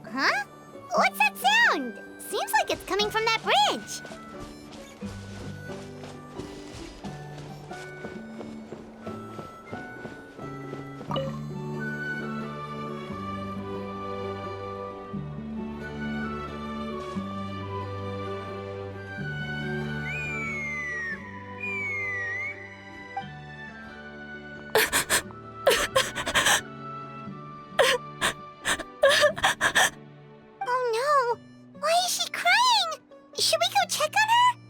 Huh? What's that sound? Seems like it's coming from that bridge. Oh no! Why is she crying? Should we go check on her?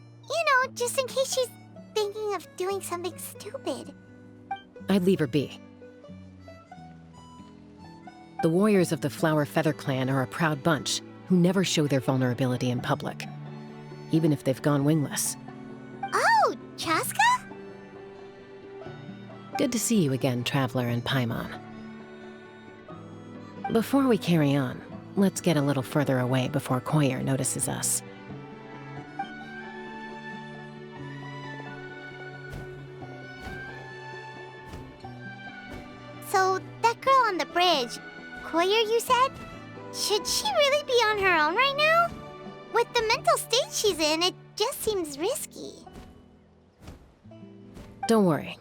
Just in case she's thinking of doing something stupid. I'd leave her be. The warriors of the Flower Feather Clan are a proud bunch who never show their vulnerability in public, even if they've gone wingless. Oh, Chaska? Good to see you again, Traveler and Paimon. Before we carry on, let's get a little further away before Koyer notices us. So, that girl on the bridge, Koyer, you said? Should she really be on her own right now? With the mental state she's in, it just seems risky. Don't worry.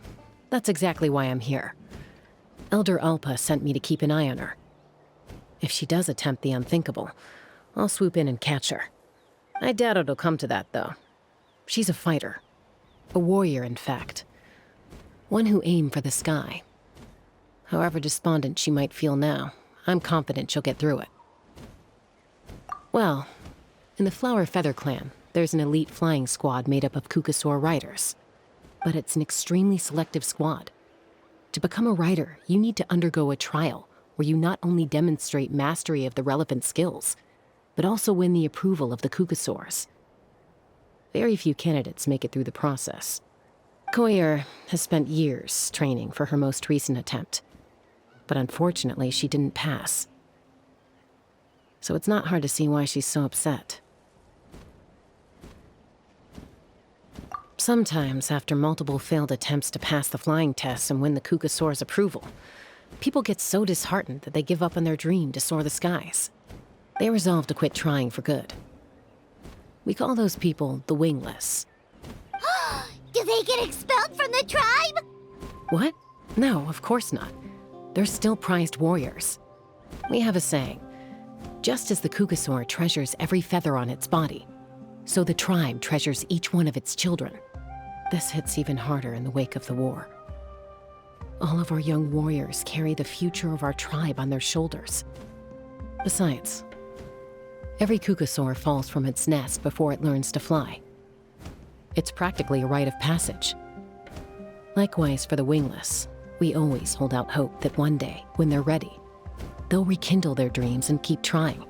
That's exactly why I'm here. Elder Alpa sent me to keep an eye on her. If she does attempt the unthinkable, I'll swoop in and catch her. I doubt it'll come to that, though. She's a fighter. A warrior, in fact. One who aimed for the sky. However despondent she might feel now, I'm confident she'll get through it. Well, in the Flower Feather Clan, there's an elite flying squad made up of Kukasaur riders. But it's an extremely selective squad. To become a rider, you need to undergo a trial where you not only demonstrate mastery of the relevant skills, but also win the approval of the Kukasaurs. Very few candidates make it through the process. Koyer has spent years training for her most recent attempt, but unfortunately she didn't pass. So it's not hard to see why she's so upset. Sometimes, after multiple failed attempts to pass the flying tests and win the Kukasaur's approval, people get so disheartened that they give up on their dream to soar the skies. They resolve to quit trying for good. We call those people the wingless. Do they get expelled from the tribe? What? No, of course not. They're still prized warriors. We have a saying, just as the Kukasaur treasures every feather on its body, so the tribe treasures each one of its children. This hits even harder in the wake of the war. All of our young warriors carry the future of our tribe on their shoulders. Besides, every Kukasaur falls from its nest before it learns to fly. It's practically a rite of passage. Likewise for the wingless, we always hold out hope that one day, when they're ready, they'll rekindle their dreams and keep trying.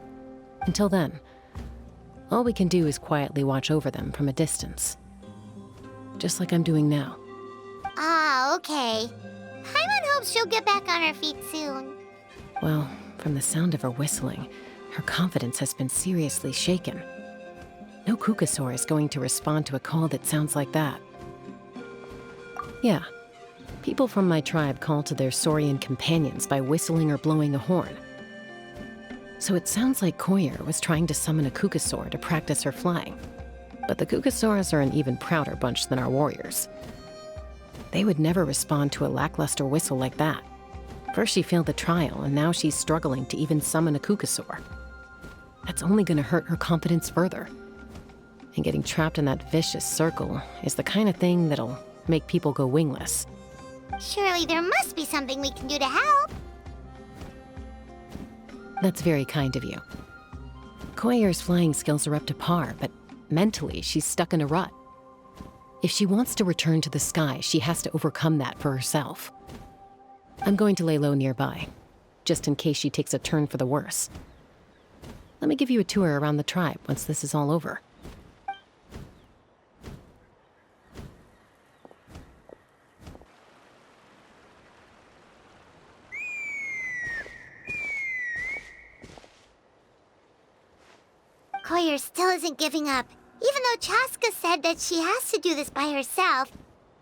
Until then, all we can do is quietly watch over them from a distance. Just like I'm doing now. Ah, okay. Paimon hopes she'll get back on her feet soon. Well, from the sound of her whistling, her confidence has been seriously shaken. No Kukasaur is going to respond to a call that sounds like that. Yeah, people from my tribe call to their saurian companions by whistling or blowing a horn. So it sounds like Koyer was trying to summon a Kukasaur to practice her flying. But the Kukasaurs are an even prouder bunch than our warriors. They would never respond to a lackluster whistle like that. First she failed the trial, and now she's struggling to even summon a Kukasaur. That's only going to hurt her confidence further. And getting trapped in that vicious circle is the kind of thing that'll make people go wingless. Surely there must be something we can do to help. That's very kind of you. Koyer's flying skills are up to par, but mentally she's stuck in a rut. If she wants to return to the sky, she has to overcome that for herself. I'm going to lay low nearby, just in case she takes a turn for the worse. Let me give you a tour around the tribe once this is all over. Koyer still isn't giving up. Even though Chaska said that she has to do this by herself,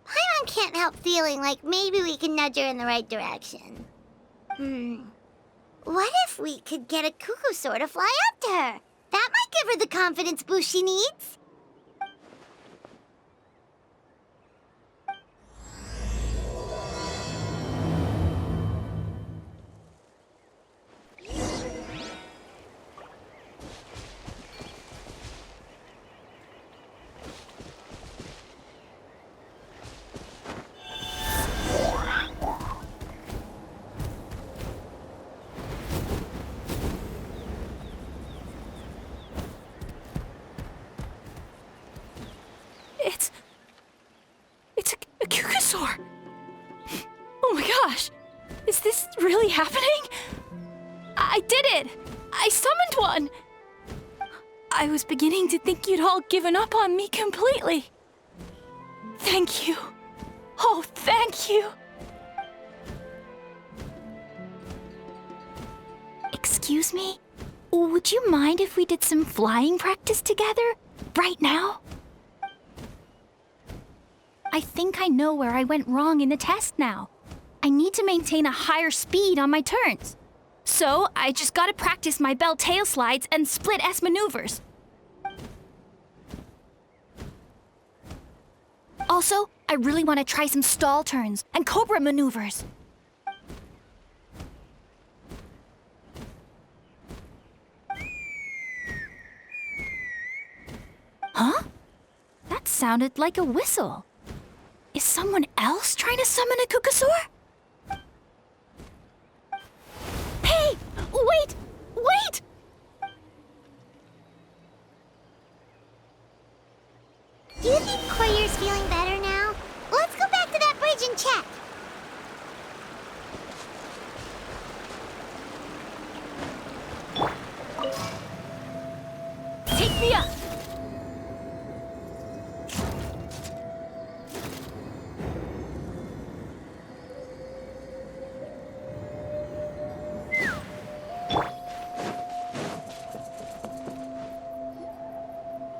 Paimon can't help feeling like maybe we can nudge her in the right direction. What if we could get a cuckoo to fly up to her? That might give her the confidence boost she needs. It's a cuckoosaur! Oh my gosh! Is this really happening? I did it! I summoned one! I was beginning to think you'd all given up on me completely. Thank you. Oh, thank you! Excuse me? Would you mind if we did some flying practice together? Right now? I think I know where I went wrong in the test now. I need to maintain a higher speed on my turns. So, I just gotta practice my bell tail slides and split S maneuvers. Also, I really want to try some stall turns and cobra maneuvers. Huh? That sounded like a whistle. Is someone else trying to summon a cuckoosaur? Hey! Wait! Wait! Do you think Koyer's feeling better now? Let's go back to that bridge and check. Take me up!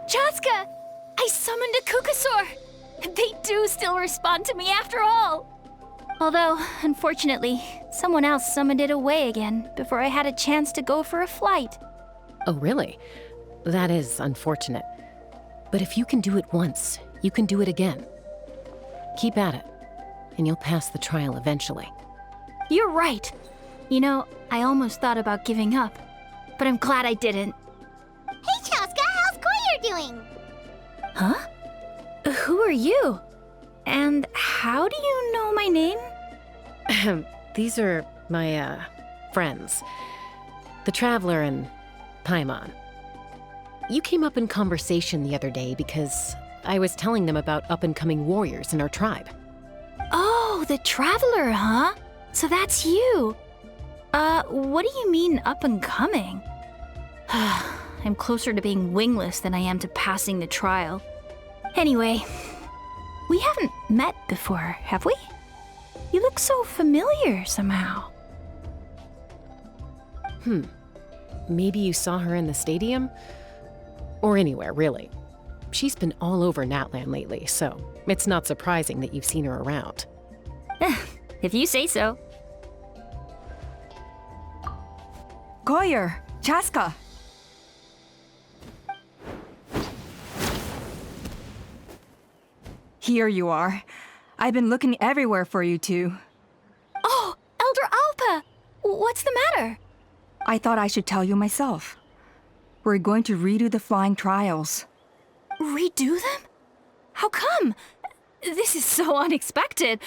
Chaska! I summoned a cuckoosaur! They do still respond to me after all! Although, unfortunately, someone else summoned it away again before I had a chance to go for a flight. Oh, really? That is unfortunate. But if you can do it once, you can do it again. Keep at it, and you'll pass the trial eventually. You're right. You know, I almost thought about giving up, but I'm glad I didn't. Hey, Chaska, how's Koyer doing? Huh? Who are you? And how do you know my name? These are my, friends. The Traveler and Paimon. You came up in conversation the other day because I was telling them about up-and-coming warriors in our tribe. Oh, the Traveler, huh? So that's you. What do you mean up-and-coming? I'm closer to being wingless than I am to passing the trial. Anyway, we haven't met before, have we? You look so familiar somehow. Maybe you saw her in the stadium? Or anywhere, really. She's been all over Natlan lately, so it's not surprising that you've seen her around. If you say so. Koyer, Chaska. Here you are. I've been looking everywhere for you two. Oh, Elder Alpa! What's the matter? I thought I should tell you myself. We're going to redo the flying trials. Redo them? How come? This is so unexpected.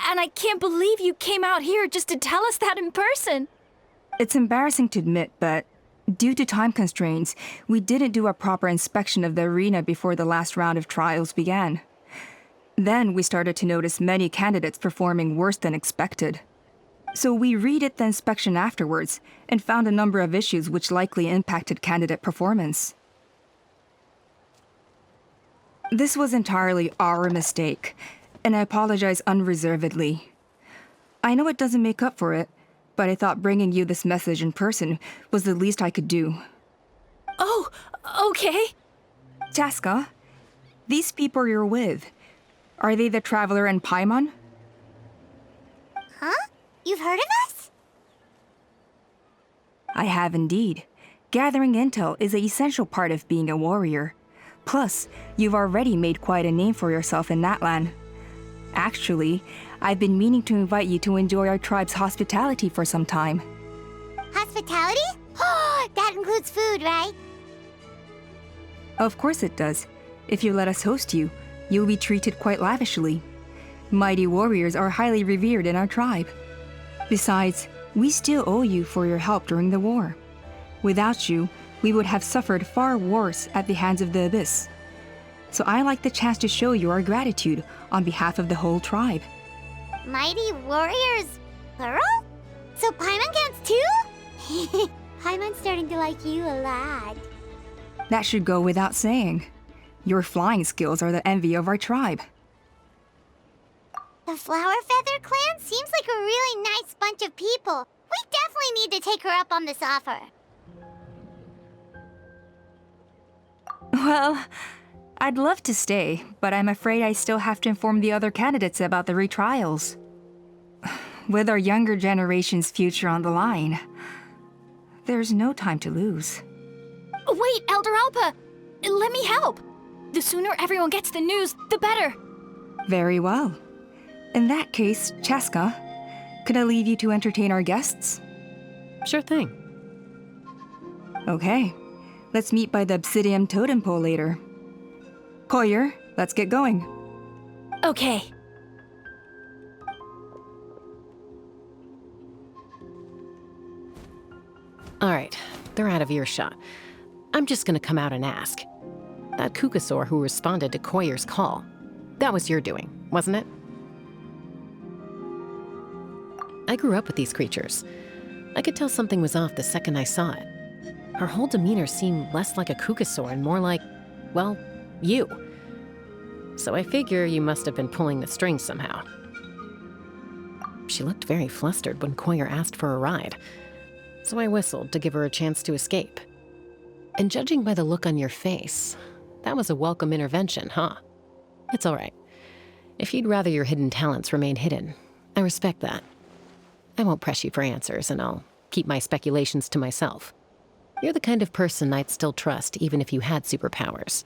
And I can't believe you came out here just to tell us that in person. It's embarrassing to admit, but due to time constraints, we didn't do a proper inspection of the arena before the last round of trials began. Then we started to notice many candidates performing worse than expected. So we redid the inspection afterwards and found a number of issues which likely impacted candidate performance. This was entirely our mistake, and I apologize unreservedly. I know it doesn't make up for it, but I thought bringing you this message in person was the least I could do. Oh, okay. Chaska, these people you're with, are they the traveler and Paimon? Huh? You've heard of us? I have indeed. Gathering intel is an essential part of being a warrior. Plus, you've already made quite a name for yourself in Natlan. Actually, I've been meaning to invite you to enjoy our tribe's hospitality for some time. Hospitality? Oh, that includes food, right? Of course it does. If you let us host you, you'll be treated quite lavishly. Mighty warriors are highly revered in our tribe. Besides, we still owe you for your help during the war. Without you, we would have suffered far worse at the hands of the Abyss. So I like the chance to show you our gratitude on behalf of the whole tribe. Mighty warriors, plural? So Paimon counts too? Paimon's starting to like you a lot. That should go without saying. Your flying skills are the envy of our tribe. The Flower Feather clan seems like a really nice bunch of people. We definitely need to take her up on this offer. Well, I'd love to stay, but I'm afraid I still have to inform the other candidates about the retrials. With our younger generation's future on the line, there's no time to lose. Wait, Elder Alpa! Let me help! The sooner everyone gets the news, the better! Very well. In that case, Chaska, could I leave you to entertain our guests? Sure thing. Okay. Let's meet by the Obsidian Totem Pole later. Collier, let's get going. Okay. All right, they're out of earshot. I'm just gonna come out and ask. That Kukasaur who responded to Koyer's call, that was your doing, wasn't it? I grew up with these creatures. I could tell something was off the second I saw it. Her whole demeanor seemed less like a Kukasaur and more like, well, you. So I figure you must have been pulling the strings somehow. She looked very flustered when Koyer asked for a ride, so I whistled to give her a chance to escape. And judging by the look on your face, that was a welcome intervention, huh? It's all right. If you'd rather your hidden talents remain hidden, I respect that. I won't press you for answers, and I'll keep my speculations to myself. You're the kind of person I'd still trust even if you had superpowers.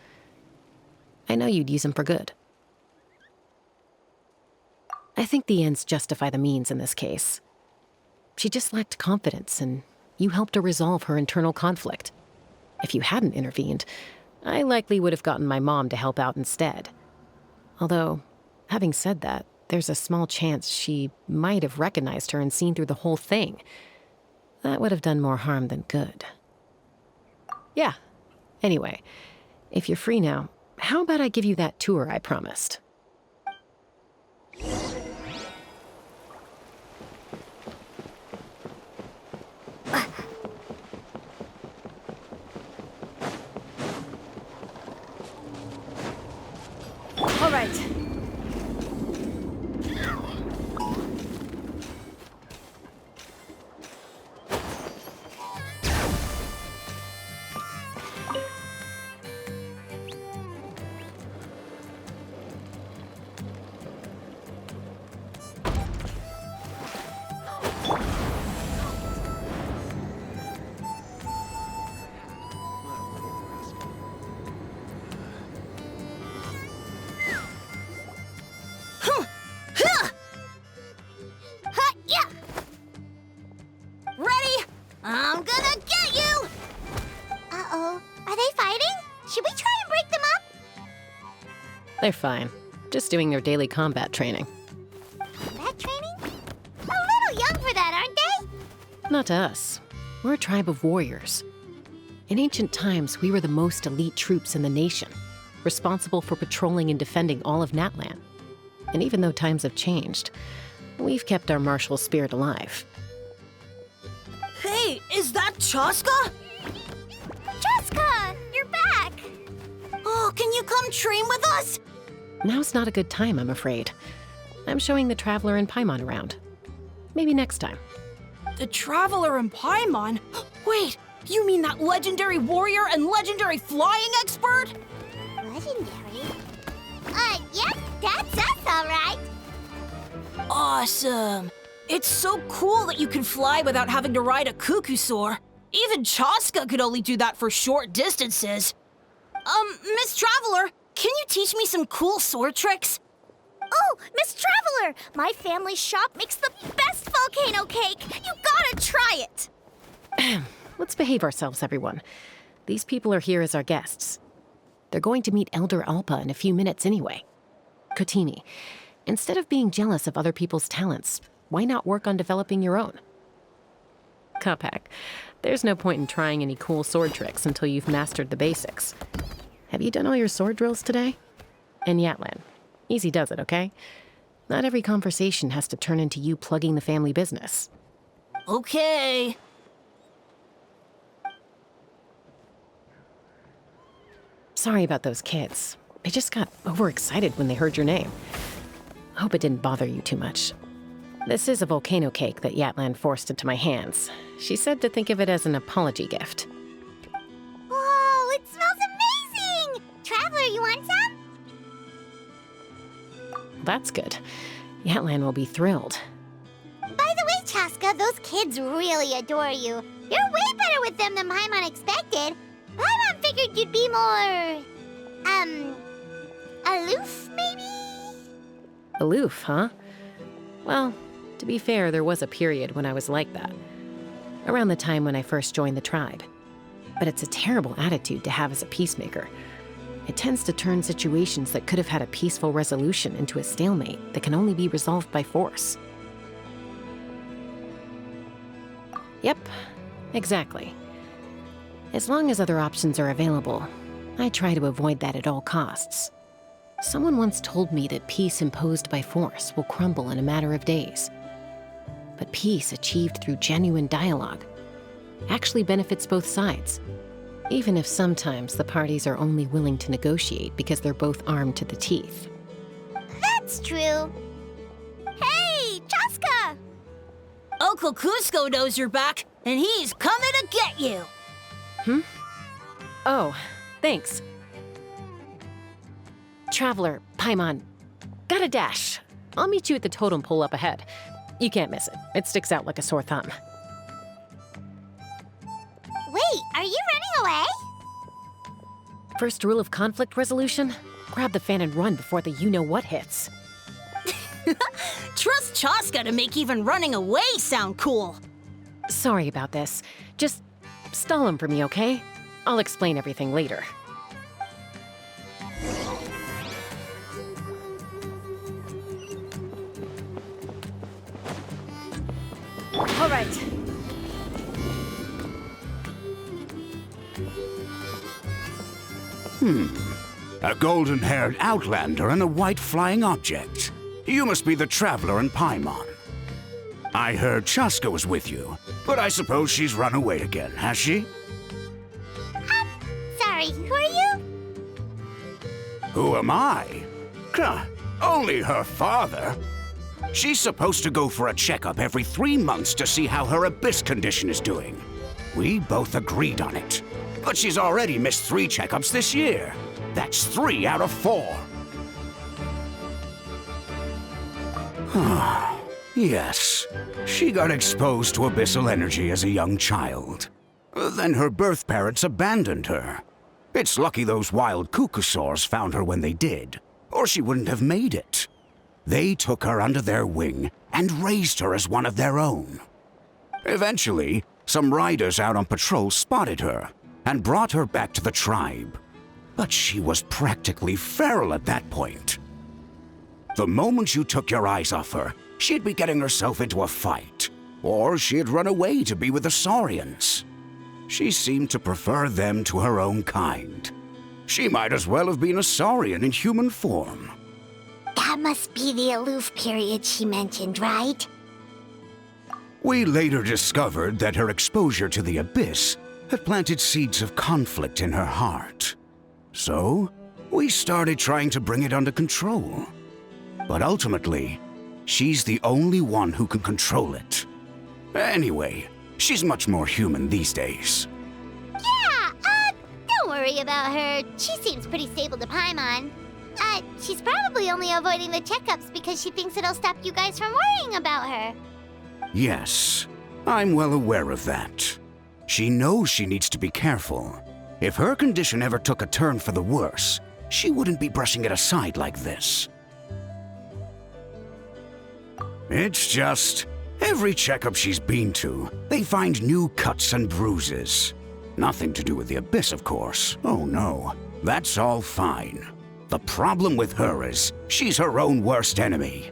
I know you'd use them for good. I think the ends justify the means in this case. She just lacked confidence, and you helped her resolve her internal conflict. If you hadn't intervened, I likely would have gotten my mom to help out instead. Although, having said that, there's a small chance she might have recognized her and seen through the whole thing. That would have done more harm than good. Yeah. Anyway, if you're free now, how about I give you that tour I promised? All right. Huh, yeah! Ready? I'm gonna get you! Uh-oh. Are they fighting? Should we try and break them up? They're fine. Just doing their daily combat training. Combat training? A little young for that, aren't they? Not to us. We're a tribe of warriors. In ancient times, we were the most elite troops in the nation, responsible for patrolling and defending all of Natlan. And even though times have changed, we've kept our martial spirit alive. Hey, is that Chaska? Jessica, you're back! Oh, can you come train with us? Now's not a good time, I'm afraid. I'm showing the Traveler and Paimon around. Maybe next time. The Traveler and Paimon? Wait, You mean that legendary warrior and legendary flying expert? Legendary? Yep, that's us, all right. Awesome. It's so cool that you can fly without having to ride a cuckoo-soar. Even Chaska could only do that for short distances. Miss Traveler, can you teach me some cool sword tricks? Oh, Miss Traveler, my family shop makes the best volcano cake. You gotta try it. Let's behave ourselves, everyone. These people are here as our guests. They're going to meet Elder Alpa in a few minutes anyway. Kotini, instead of being jealous of other people's talents, why not work on developing your own? Kapak, there's no point in trying any cool sword tricks until you've mastered the basics. Have you done all your sword drills today? And Natlan, easy does it, okay? Not every conversation has to turn into you plugging the family business. Okay. Sorry about those kids. They just got overexcited when they heard your name. Hope it didn't bother you too much. This is a volcano cake that Natlan forced into my hands. She said to think of it as an apology gift. Whoa, it smells amazing! Traveler, you want some? That's good. Natlan will be thrilled. By the way, Chaska, those kids really adore you. You're way better with them than Paimon expected. Paimon figured you'd be more... aloof, maybe? Aloof, huh? Well, to be fair, there was a period when I was like that. Around the time when I first joined the tribe. But it's a terrible attitude to have as a peacemaker. It tends to turn situations that could have had a peaceful resolution into a stalemate that can only be resolved by force. Yep, exactly. As long as other options are available, I try to avoid that at all costs. Someone once told me that peace imposed by force will crumble in a matter of days. But peace achieved through genuine dialogue actually benefits both sides, even if sometimes the parties are only willing to negotiate because they're both armed to the teeth. That's true. Hey, Chaska! Uncle Cusco knows you're back, and he's coming to get you. Oh, thanks. Traveler, Paimon, got a dash. I'll meet you at the totem pole up ahead. You can't miss it. It sticks out like a sore thumb. Wait, are you running away? First rule of conflict resolution? Grab the fan and run before the you-know-what hits. Trust Chaska to make even running away sound cool. Sorry about this. Just stall him for me, okay? I'll explain everything later. All right. A golden-haired outlander and a white flying object. You must be the Traveler in Paimon. I heard Chaska was with you, but I suppose she's run away again, has she? Sorry, who are you? Who am I? Only her father. She's supposed to go for a checkup every 3 months to see how her abyss condition is doing. We both agreed on it. But she's already missed 3 checkups this year. That's 3 out of 4. Yes, she got exposed to abyssal energy as a young child. Then her birth parents abandoned her. It's lucky those wild cuckosaurs found her when they did, or she wouldn't have made it. They took her under their wing and raised her as one of their own. Eventually, some riders out on patrol spotted her and brought her back to the tribe. But she was practically feral at that point. The moment you took your eyes off her, she'd be getting herself into a fight, or she'd run away to be with the Saurians. She seemed to prefer them to her own kind. She might as well have been a Saurian in human form. That must be the aloof period she mentioned, right? We later discovered that her exposure to the abyss had planted seeds of conflict in her heart. So, we started trying to bring it under control. But ultimately, she's the only one who can control it. Anyway, she's much more human these days. worry about her. She seems pretty stable to Paimon. She's probably only avoiding the checkups because she thinks it'll stop you guys from worrying about her. Yes, I'm well aware of that. She knows she needs to be careful. If her condition ever took a turn for the worse, she wouldn't be brushing it aside like this. It's just, every checkup she's been to, they find new cuts and bruises. Nothing to do with the Abyss, of course. Oh no, that's all fine. The problem with her is, she's her own worst enemy.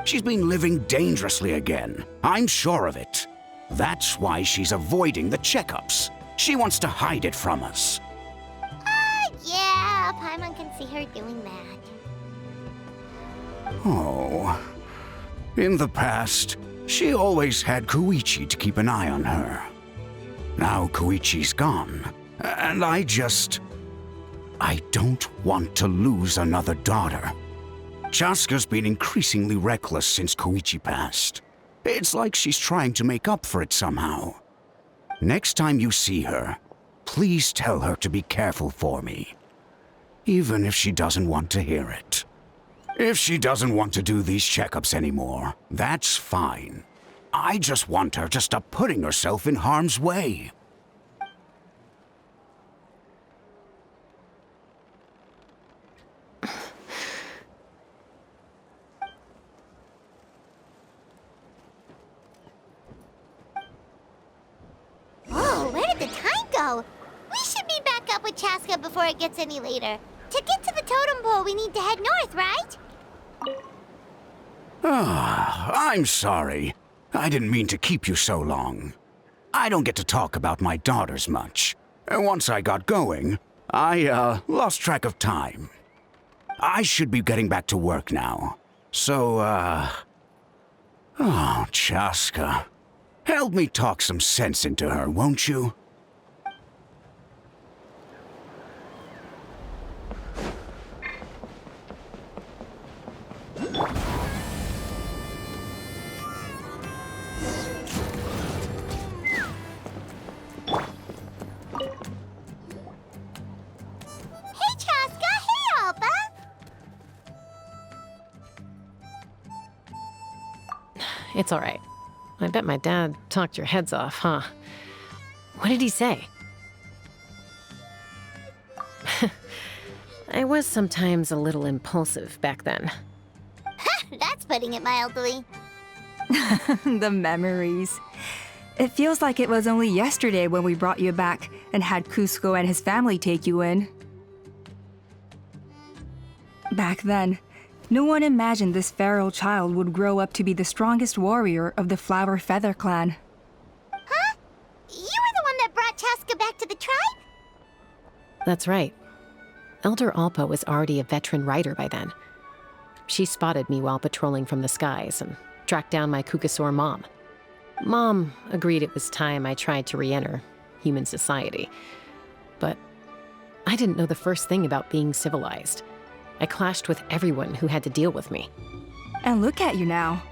She's been living dangerously again. I'm sure of it. That's why she's avoiding the checkups. She wants to hide it from us. Yeah, Paimon can see her doing that. Oh. In the past, she always had Koichi to keep an eye on her. Now Koichi's gone, and I don't want to lose another daughter. Chaska's been increasingly reckless since Koichi passed. It's like she's trying to make up for it somehow. Next time you see her, please tell her to be careful for me. Even if she doesn't want to hear it. If she doesn't want to do these checkups anymore, that's fine. I just want her to stop putting herself in harm's way. Whoa, where did the time go? We should be back up with Chaska before it gets any later. To get to the totem pole, we need to head north, right? I'm sorry. I didn't mean to keep you so long. I don't get to talk about my daughters much. Once I got going, I lost track of time. I should be getting back to work now. So, oh, Chaska. Help me talk some sense into her, won't you? Hey, Chaska! Hey, Alba! It's all right. I bet my dad talked your heads off, huh? What did he say? I was sometimes a little impulsive back then. That's putting it mildly. The memories. It feels like it was only yesterday when we brought you back and had Cusco and his family take you in. Back then, no one imagined this feral child would grow up to be the strongest warrior of the Flower Feather clan. Huh? You were the one that brought Chaska back to the tribe? That's right. Elder Alpa was already a veteran rider by then. She spotted me while patrolling from the skies and tracked down my Kukasaur mom. Mom agreed it was time I tried to re-enter human society. But I didn't know the first thing about being civilized. I clashed with everyone who had to deal with me. And look at you now,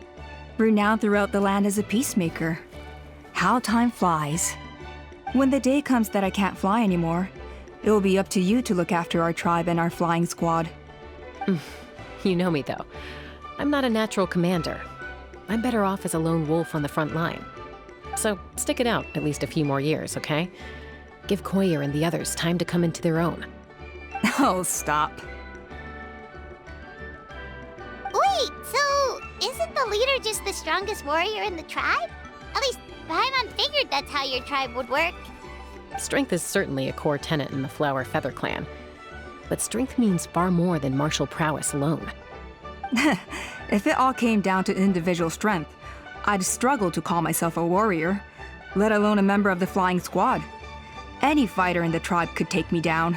renowned throughout the land as a peacemaker. How time flies. When the day comes that I can't fly anymore, it will be up to you to look after our tribe and our flying squad. You know me, though. I'm not a natural commander. I'm better off as a lone wolf on the front line. So stick it out at least a few more years, okay? Give Koyer and the others time to come into their own. Oh, stop. Wait, so isn't the leader just the strongest warrior in the tribe? At least Paimon figured that's how your tribe would work. Strength is certainly a core tenet in the Flower Feather clan. But strength means far more than martial prowess alone. If it all came down to individual strength, I'd struggle to call myself a warrior, let alone a member of the flying squad. Any fighter in the tribe could take me down.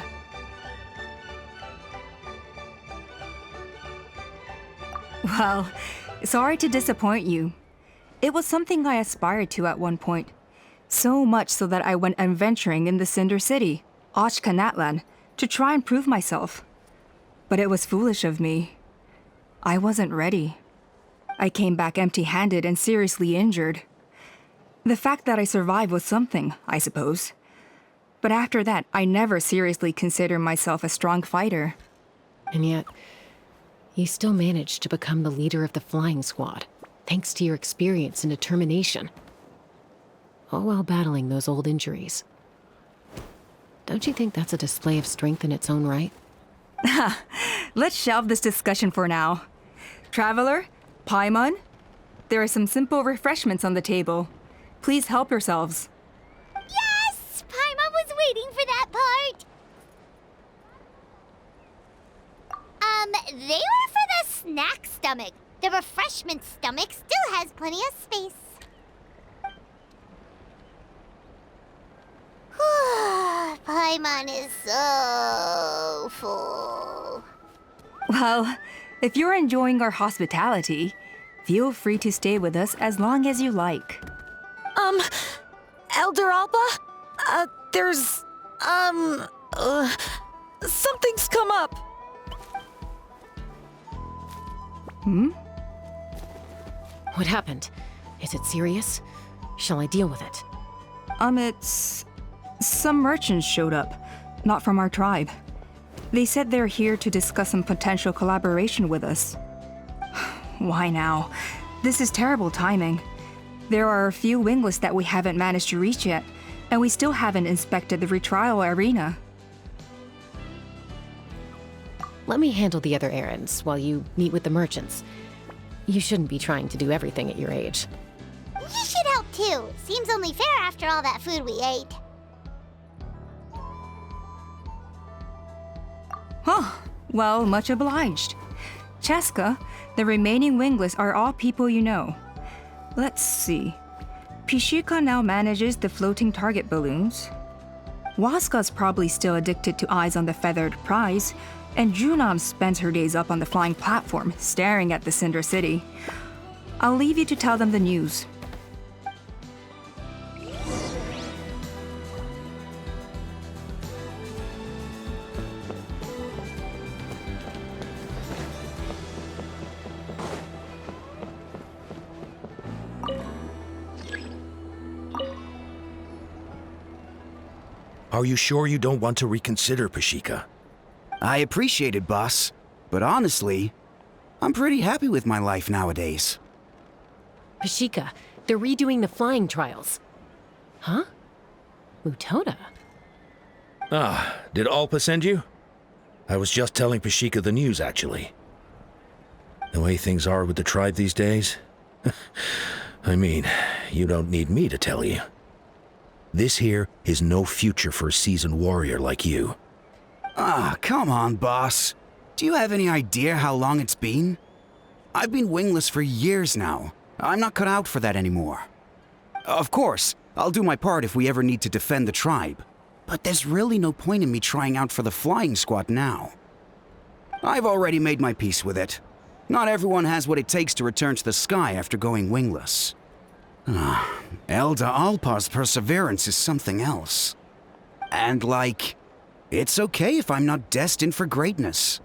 Well, sorry to disappoint you. It was something I aspired to at one point. So much so that I went adventuring in the Cinder City, Natlan, to try and prove myself. But it was foolish of me. I wasn't ready. I came back empty-handed and seriously injured. The fact that I survived was something, I suppose. But after that, I never seriously considered myself a strong fighter. And yet, you still managed to become the leader of the flying squad, thanks to your experience and determination. All while battling those old injuries. Don't you think that's a display of strength in its own right? Let's shelve this discussion for now. Traveler, Paimon, there are some simple refreshments on the table. Please help yourselves. Yes! Paimon was waiting for that part! They were for the snack stomach. The refreshment stomach still has plenty of space. Paimon is so full. Well, if you're enjoying our hospitality, feel free to stay with us as long as you like. Elder Alba? There's, something's come up. What happened? Is it serious? Shall I deal with it? It's... Some merchants showed up, not from our tribe. They said they're here to discuss some potential collaboration with us. Why now? This is terrible timing. There are a few wingless that we haven't managed to reach yet, and we still haven't inspected the retrial arena. Let me handle the other errands while you meet with the merchants. You shouldn't be trying to do everything at your age. You should help too. Seems only fair after all that food we ate. Huh. Well, much obliged. Cheska, the remaining wingless are all people you know. Let's see. Pishika now manages the floating target balloons. Waska's probably still addicted to eyes on the feathered prize, and Junam spends her days up on the flying platform, staring at the Cinder City. I'll leave you to tell them the news. Are you sure you don't want to reconsider, Pashika? I appreciate it, boss. But honestly, I'm pretty happy with my life nowadays. Pashika, they're redoing the flying trials. Huh? Mutona? Ah, did Alpa send you? I was just telling Pashika the news, actually. The way things are with the tribe these days? I mean, you don't need me to tell you. This here is no future for a seasoned warrior like you. Ah, come on, boss. Do you have any idea how long it's been? I've been wingless for years now. I'm not cut out for that anymore. Of course, I'll do my part if we ever need to defend the tribe. But there's really no point in me trying out for the flying squad now. I've already made my peace with it. Not everyone has what it takes to return to the sky after going wingless. Elder Alpa's perseverance is something else. And it's okay if I'm not destined for greatness.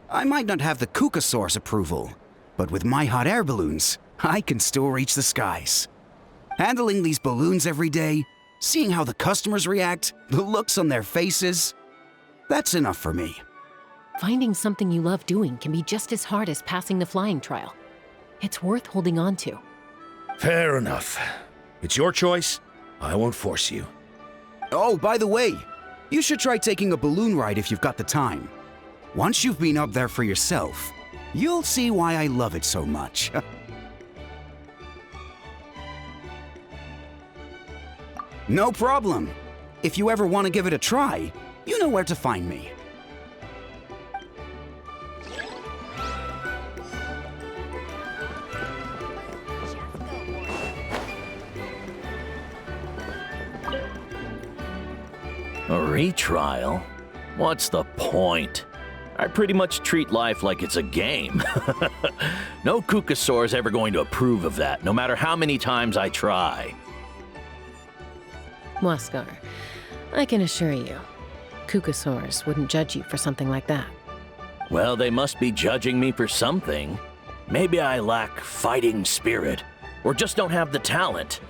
I might not have the Kukasaur's approval, but with my hot air balloons, I can still reach the skies. Handling these balloons every day, seeing how the customers react, the looks on their faces, that's enough for me. Finding something you love doing can be just as hard as passing the flying trial. It's worth holding on to. Fair enough. It's your choice. I won't force you. Oh, by the way, you should try taking a balloon ride if you've got the time. Once you've been up there for yourself, you'll see why I love it so much. No problem. If you ever want to give it a try, you know where to find me. A retrial? What's the point? I pretty much treat life like it's a game. No Kukasaur is ever going to approve of that, no matter how many times I try. Waskar, I can assure you, Kukasaurs wouldn't judge you for something like that. Well, they must be judging me for something. Maybe I lack fighting spirit, or just don't have the talent.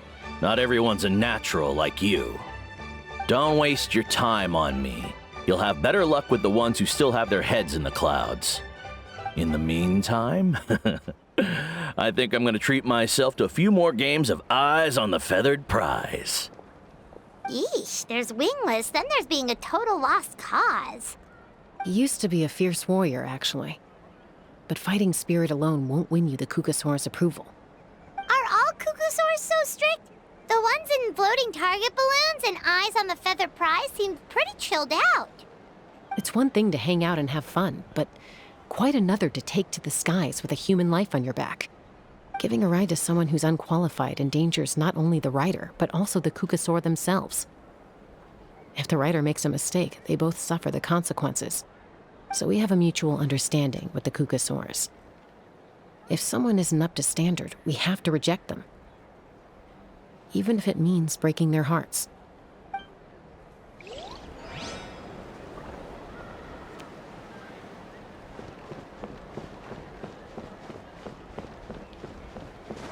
Not everyone's a natural like you. Don't waste your time on me. You'll have better luck with the ones who still have their heads in the clouds. In the meantime, I think I'm gonna treat myself to a few more games of Eyes on the Feathered Prize. Yeesh, there's wingless, then there's being a total lost cause. He used to be a fierce warrior, actually. But fighting spirit alone won't win you the Kukasaur's approval. Are all Kukusaurs so strict? The ones in floating target balloons and Eyes on the Feather Prize seem pretty chilled out. It's one thing to hang out and have fun, but quite another to take to the skies with a human life on your back. Giving a ride to someone who's unqualified endangers not only the rider, but also the Kukasaur themselves. If the rider makes a mistake, they both suffer the consequences. So we have a mutual understanding with the Kukasaurs. If someone isn't up to standard, we have to reject them. Even if it means breaking their hearts.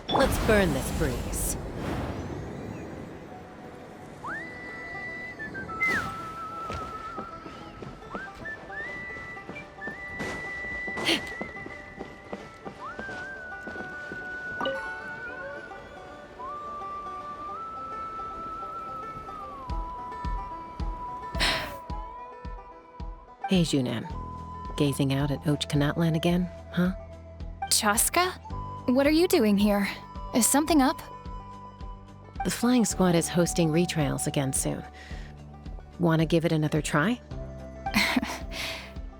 Let's burn this breeze. Hey, Junan. Gazing out at Natlan again, huh? Chaska? What are you doing here? Is something up? The flying squad is hosting retrials again soon. Wanna give it another try?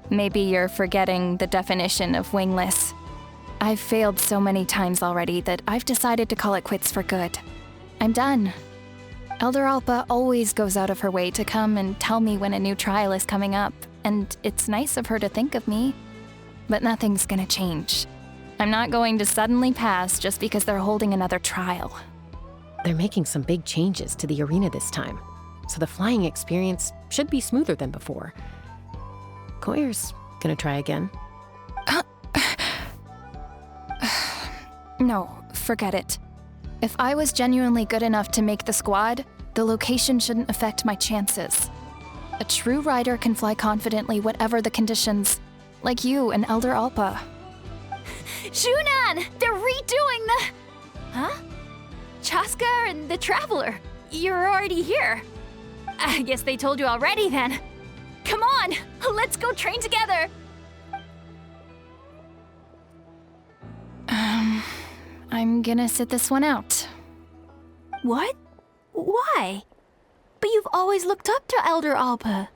Maybe you're forgetting the definition of wingless. I've failed so many times already that I've decided to call it quits for good. I'm done. Elder Alpa always goes out of her way to come and tell me when a new trial is coming up, and it's nice of her to think of me. But nothing's gonna change. I'm not going to suddenly pass just because they're holding another trial. They're making some big changes to the arena this time, so the flying experience should be smoother than before. Koyer's gonna try again. No, forget it. If I was genuinely good enough to make the squad, the location shouldn't affect my chances. A true rider can fly confidently whatever the conditions, like you and Elder Alpa. Junan! They're redoing the... Huh? Chaska and the Traveler. You're already here. I guess they told you already then. Come on, let's go train together. I'm gonna sit this one out. What? Why? But you've always looked up to Elder Alpa.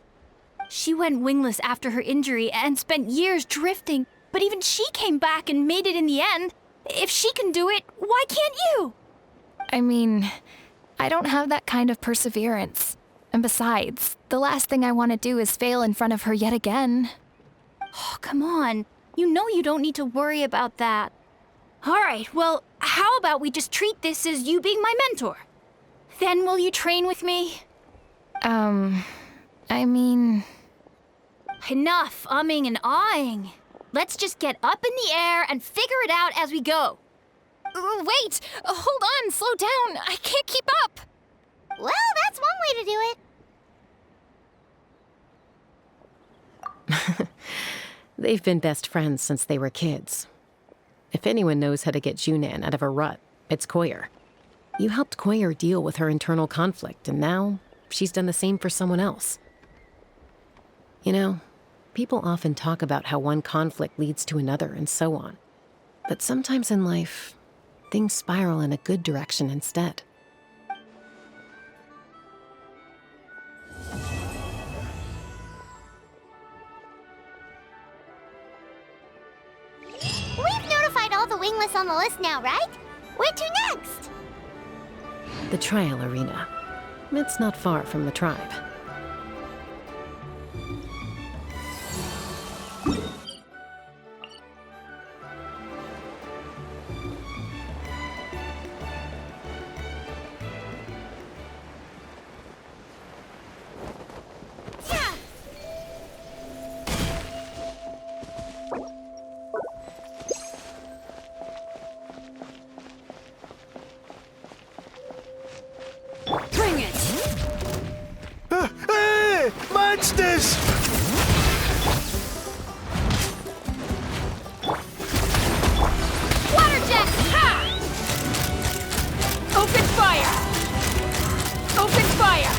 She went wingless after her injury and spent years drifting, but even she came back and made it in the end. If she can do it, why can't you? I mean, I don't have that kind of perseverance. And besides, the last thing I want to do is fail in front of her yet again. Oh, come on. You know you don't need to worry about that. All right, well, how about we just treat this as you being my mentor? Then will you train with me? I mean... Enough umming and ahhing. Let's just get up in the air and figure it out as we go. Wait! Hold on, slow down! I can't keep up! Well, that's one way to do it. They've been best friends since they were kids. If anyone knows how to get Junan out of a rut, it's Koyer. You helped Koyer deal with her internal conflict, and now she's done the same for someone else. You know, people often talk about how one conflict leads to another and so on. But sometimes in life, things spiral in a good direction instead. We've notified all the wingless on the list now, right? Where to next? The trial arena. It's not far from the tribe. this! Water jet! Ha! Open fire! Open fire!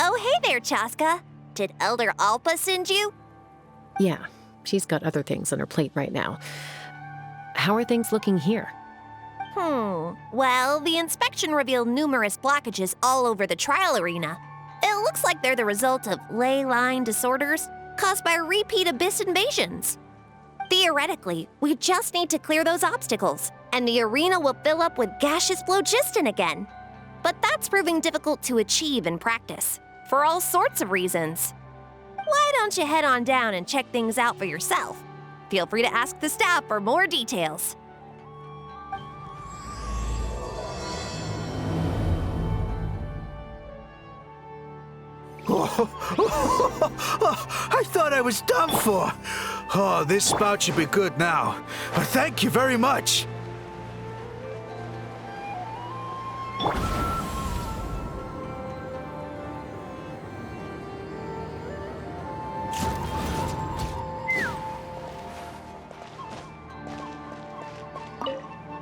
Oh, hey there, Chaska. Did Elder Alpa send you? Yeah, she's got other things on her plate right now. How are things looking here? Well, the inspection revealed numerous blockages all over the trial arena. It looks like they're the result of ley line disorders caused by repeat abyss invasions. Theoretically, we just need to clear those obstacles, and the arena will fill up with gaseous phlogiston again. But that's proving difficult to achieve in practice, for all sorts of reasons. Why don't you head on down and check things out for yourself? Feel free to ask the staff for more details. I thought I was done for. Oh, this spout should be good now. Thank you very much.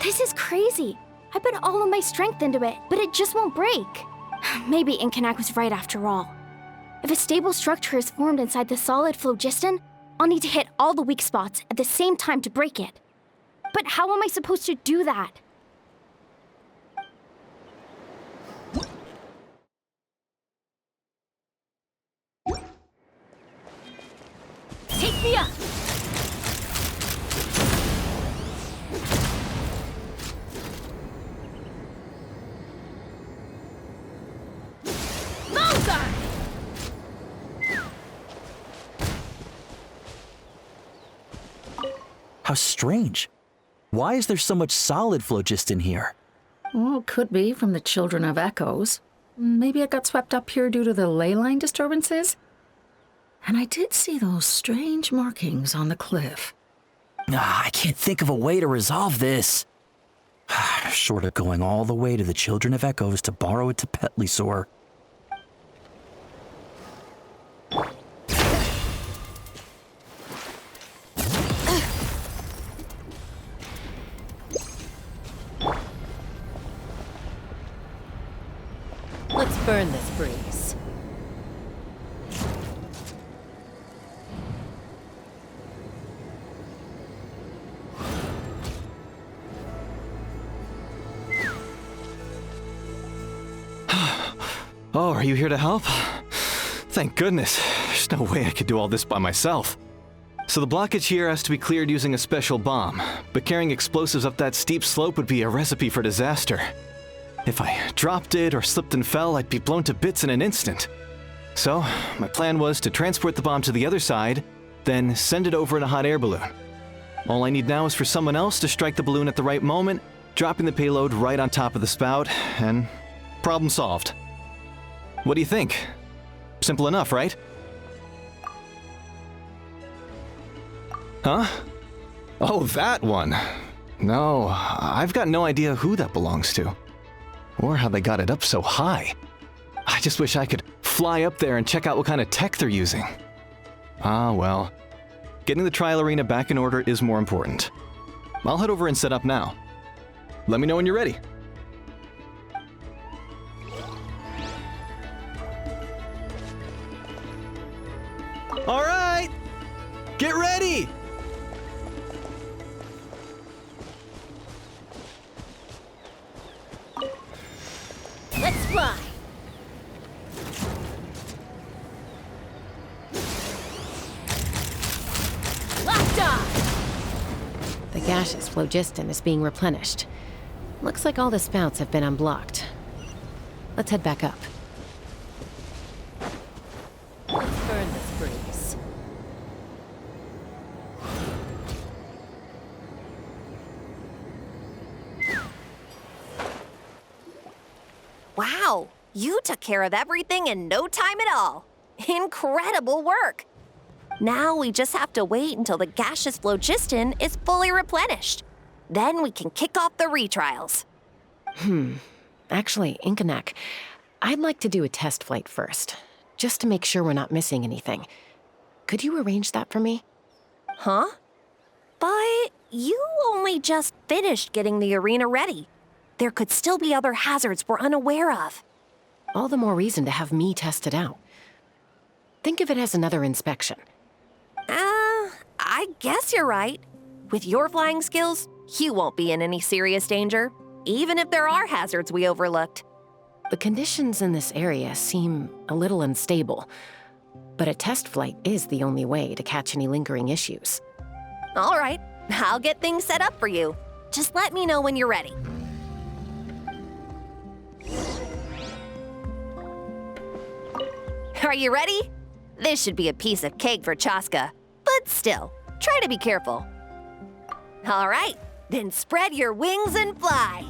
This is crazy. I put all of my strength into it, but it just won't break. Maybe Inkanak was right after all. If a stable structure is formed inside the solid phlogiston, I'll need to hit all the weak spots at the same time to break it. But how am I supposed to do that? Take me up! How strange. Why is there so much solid phlogiston here? Well, could be from the Children of Echoes. Maybe it got swept up here due to the ley line disturbances? And I did see those strange markings on the cliff. I can't think of a way to resolve this. Short of going all the way to the Children of Echoes to borrow it to Petlisaur. Let's burn this breeze. Oh, are you here to help? Thank goodness. There's no way I could do all this by myself. So the blockage here has to be cleared using a special bomb, but carrying explosives up that steep slope would be a recipe for disaster. If I dropped it or slipped and fell, I'd be blown to bits in an instant. So, my plan was to transport the bomb to the other side, then send it over in a hot air balloon. All I need now is for someone else to strike the balloon at the right moment, dropping the payload right on top of the spout, and problem solved. What do you think? Simple enough, right? Huh? Oh, that one. No, I've got no idea who that belongs to. Or how they got it up so high. I just wish I could fly up there and check out what kind of tech they're using. Ah, well. Getting the trial arena back in order is more important. I'll head over and set up now. Let me know when you're ready. All right! Get ready! Let's fly. The gaseous phlogiston is being replenished. Looks like all the spouts have been unblocked. Let's head back up. Let's burn this breeze. Wow, you took care of everything in no time at all. Incredible work. Now we just have to wait until the gaseous phlogiston is fully replenished. Then we can kick off the retrials. Actually, Inkanek, I'd like to do a test flight first, just to make sure we're not missing anything. Could you arrange that for me? Huh? But you only just finished getting the arena ready. There could still be other hazards we're unaware of. All the more reason to have me test it out. Think of it as another inspection. I guess you're right. With your flying skills, you won't be in any serious danger, even if there are hazards we overlooked. The conditions in this area seem a little unstable, but a test flight is the only way to catch any lingering issues. All right, I'll get things set up for you. Just let me know when you're ready. Are you ready? This should be a piece of cake for Chaska, but still, try to be careful. All right, then spread your wings and fly.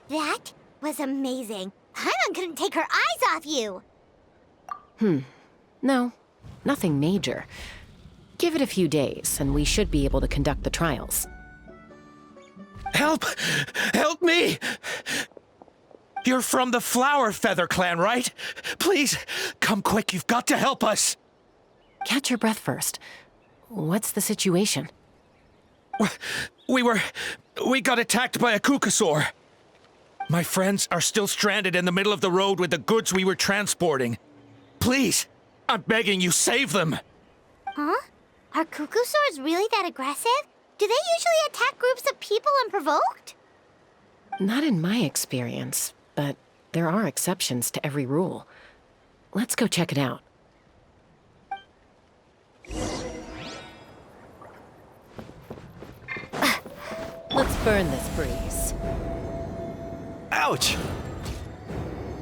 That was amazing. Paimon couldn't take her eyes off you. No, nothing major. Give it a few days, and we should be able to conduct the trials. Help! Help me! You're from the Flower Feather clan, right? Please, come quick, you've got to help us! Catch your breath first. What's the situation? We got attacked by a Kukasaur. My friends are still stranded in the middle of the road with the goods we were transporting. Please, I'm begging you, save them! Huh? Are Kukusaurs really that aggressive? Do they usually attack groups of people unprovoked? Not in my experience, but there are exceptions to every rule. Let's go check it out. Let's burn this breeze. Ouch!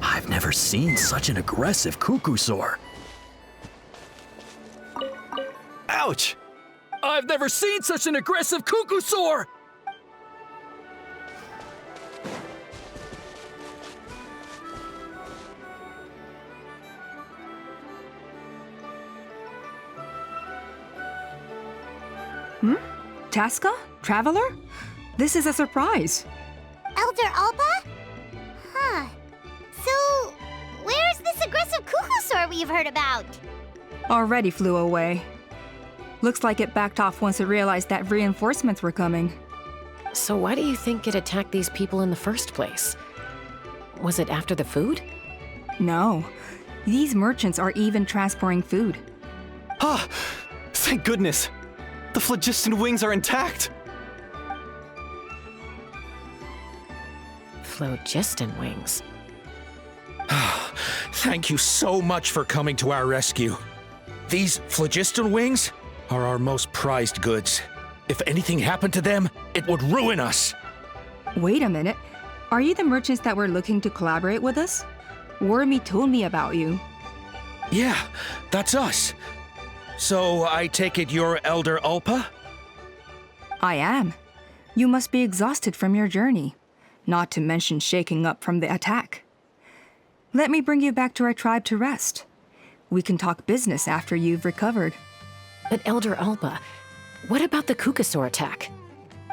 I've never seen such an aggressive Kukusaur. Ouch! I've never seen such an aggressive Kukusaur! Chaska? Traveler? This is a surprise. Elder Alpa? Huh. So, where's this aggressive Kukusaur we've heard about? Already flew away. Looks like it backed off once it realized that reinforcements were coming. So why do you think it attacked these people in the first place? Was it after the food? No. These merchants are even transporting food. Ah! Thank goodness! The phlogiston wings are intact! Phlogiston wings. Thank you so much for coming to our rescue. These phlogiston wings are our most prized goods. If anything happened to them, it would ruin us. Wait a minute. Are you the merchants that were looking to collaborate with us? Wormy told me about you. Yeah, that's us. So I take it you're Elder Ulpa? I am. You must be exhausted from your journey, not to mention shaking up from the attack. Let me bring you back to our tribe to rest. We can talk business after you've recovered. But Elder Alpa, what about the Kukasaur attack?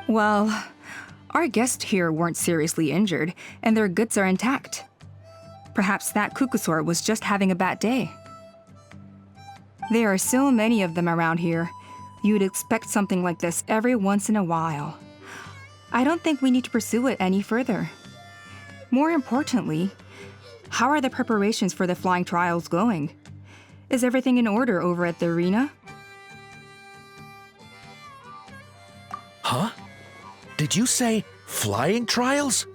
Well, our guests here weren't seriously injured, and their goods are intact. Perhaps that Kukasaur was just having a bad day. There are so many of them around here. You'd expect something like this every once in a while. I don't think we need to pursue it any further. More importantly, how are the preparations for the flying trials going? Is everything in order over at the arena? Huh? Did you say flying trials?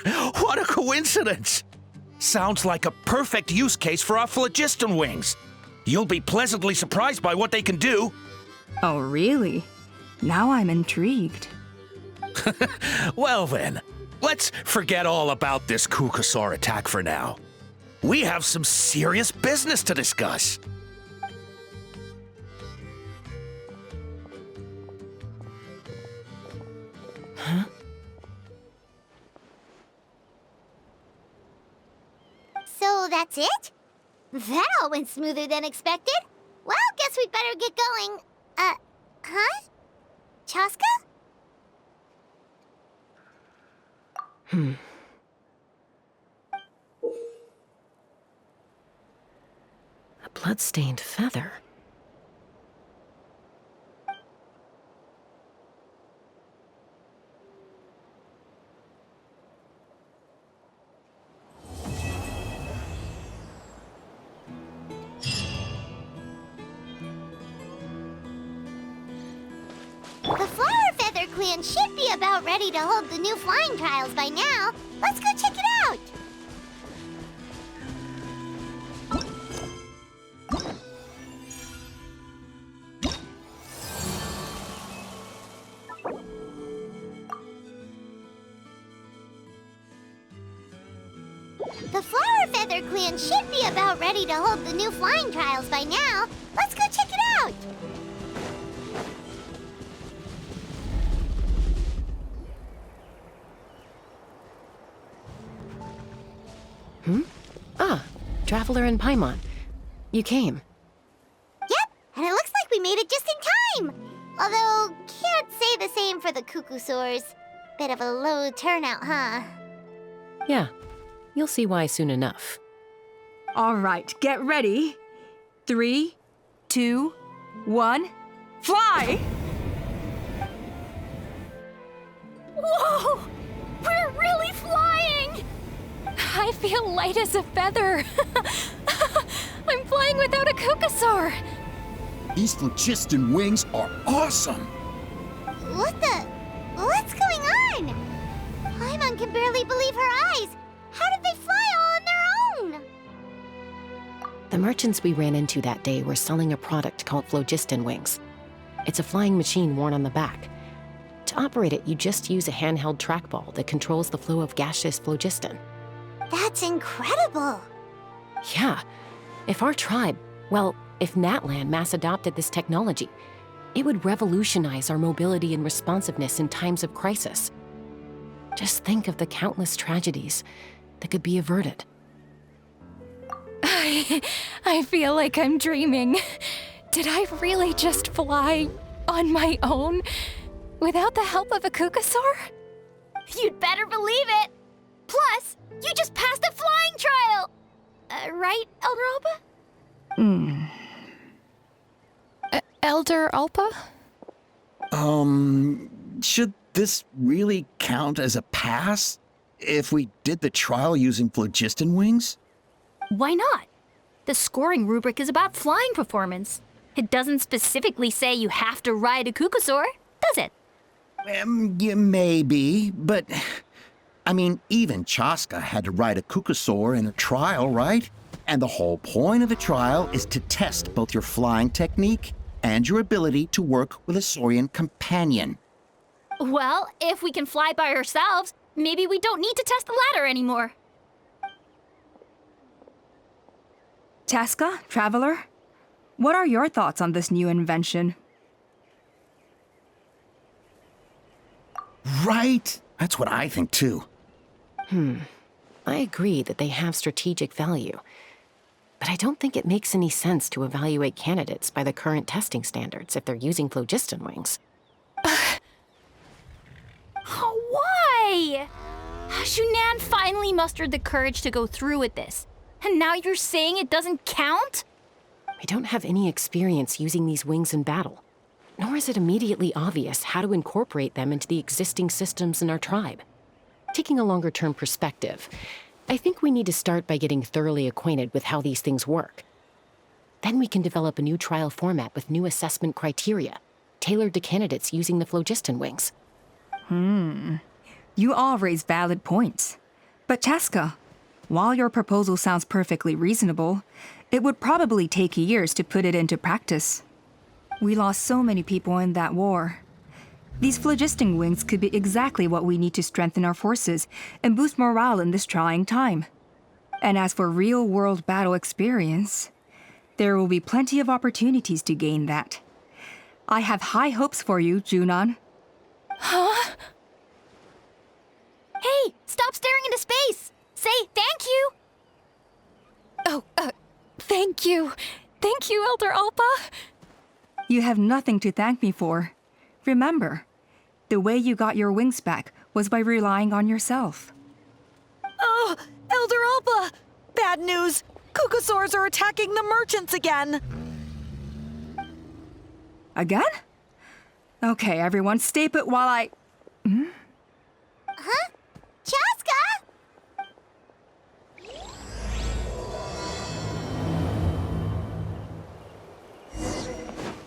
What a coincidence! Sounds like a perfect use case for our phlogiston wings. You'll be pleasantly surprised by what they can do. Oh, really? Now I'm intrigued. Well then, let's forget all about this Kukasaur attack for now. We have some serious business to discuss. Huh? So that's it? That all went smoother than expected. Well, guess we'd better get going. Huh? Chaska? A blood-stained feather. The Flower Feather Clan should be about ready to hold the new flying trials by now. Let's go check it out. The Flower Feather Clan should be about ready to hold the new flying trials by now. Let's go check it out. Ah, Traveler and Paimon. You came. Yep, and it looks like we made it just in time. Although, can't say the same for the Kukusaurs. Bit of a low turnout, huh? Yeah, you'll see why soon enough. All right, get ready. 3, 2, 1, fly! Whoa! We're really flying! I feel light as a feather. I'm flying without a Kukasaur. These phlogiston wings are awesome! What's going on? Paimon can barely believe her eyes. How did they fly all on their own? The merchants we ran into that day were selling a product called phlogiston wings. It's a flying machine worn on the back. To operate it, you just use a handheld trackball that controls the flow of gaseous phlogiston. That's incredible. Yeah. If our tribe, well, if Natlan mass adopted this technology, it would revolutionize our mobility and responsiveness in times of crisis. Just think of the countless tragedies that could be averted. I feel like I'm dreaming. Did I really just fly on my own without the help of a Kukasaur? You'd better believe it. Plus, you just passed a flying trial. Right, Elder Alpa? Elder Alpa? Should this really count as a pass if we did the trial using phlogiston wings? Why not? The scoring rubric is about flying performance. It doesn't specifically say you have to ride a Kukasaur, does it? Yeah, maybe, but I mean, even Chaska had to ride a Kukasaur in a trial, right? And the whole point of the trial is to test both your flying technique and your ability to work with a Saurian companion. Well, if we can fly by ourselves, maybe we don't need to test the ladder anymore. Chaska, Traveler, what are your thoughts on this new invention? Right? That's what I think too. I agree that they have strategic value. But I don't think it makes any sense to evaluate candidates by the current testing standards if they're using phlogiston wings. Why? Shunan finally mustered the courage to go through with this. And now you're saying it doesn't count? We don't have any experience using these wings in battle, nor is it immediately obvious how to incorporate them into the existing systems in our tribe. Taking a longer-term perspective, I think we need to start by getting thoroughly acquainted with how these things work. Then we can develop a new trial format with new assessment criteria, tailored to candidates using the phlogiston wings. You all raise valid points. But Chaska, while your proposal sounds perfectly reasonable, it would probably take years to put it into practice. We lost so many people in that war. These phlogiston wings could be exactly what we need to strengthen our forces and boost morale in this trying time. And as for real-world battle experience, there will be plenty of opportunities to gain that. I have high hopes for you, Junon. Huh? Hey, stop staring into space! Say thank you! Oh, thank you. Thank you, Elder Alpa. You have nothing to thank me for. Remember, the way you got your wings back was by relying on yourself. Oh, Elder Alpa! Bad news! Cucosaurs are attacking the merchants again! Again? Okay, everyone, stay put while I... Huh? Chaska?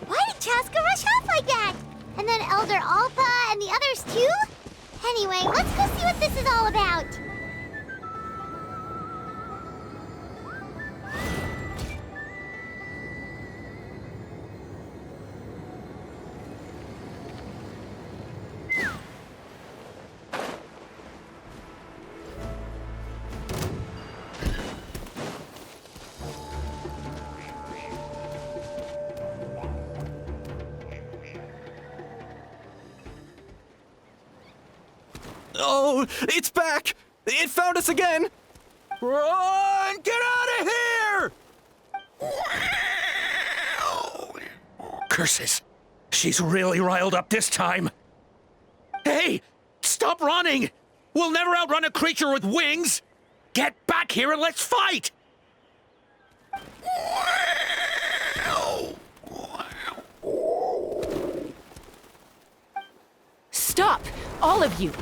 Why did Chaska rush off like that? And then Elder Alpa and the others too? Anyway, let's go see what this is all about. Oh, it's back! It found us again! Run! Get out of here! Curses! She's really riled up this time. Hey! Stop running! We'll never outrun a creature with wings! Get back here and let's fight! Stop! All of you!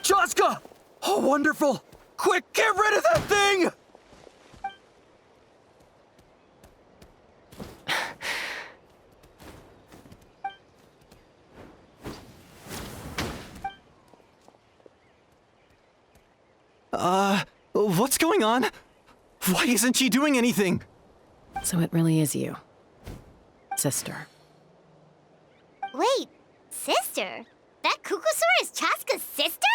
Chaska! Oh, wonderful! Quick, get rid of that thing! What's going on? Why isn't she doing anything? So it really is you, sister. Wait, sister? That Cucosaur is Chaska's sister?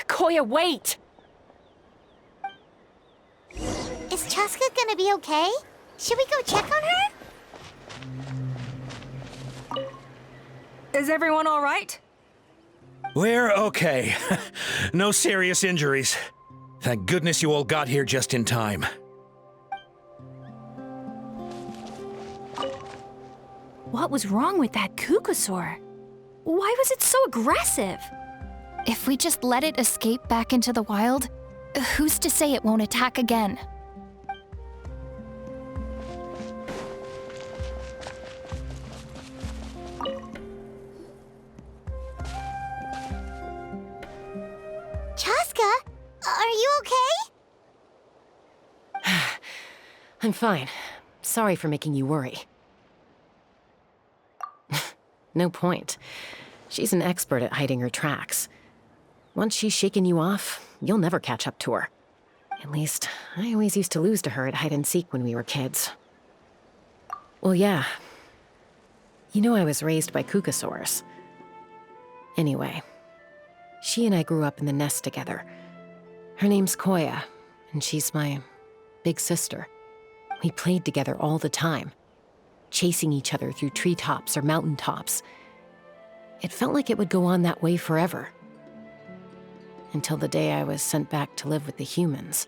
Koya, wait! Is Chaska gonna be okay? Should we go check on her? Is everyone all right? We're okay. No serious injuries. Thank goodness you all got here just in time. What was wrong with that Cucosaur? Why was it so aggressive? If we just let it escape back into the wild, who's to say it won't attack again? Chaska, are you okay? I'm fine. Sorry for making you worry. No point. She's an expert at hiding her tracks. Once she's shaken you off, you'll never catch up to her. At least, I always used to lose to her at hide-and-seek when we were kids. Well, yeah. You know I was raised by Kukasaurs. Anyway, she and I grew up in the nest together. Her name's Koya, and she's my big sister. We played together all the time, chasing each other through treetops or mountaintops. It felt like it would go on that way forever. Until the day I was sent back to live with the humans.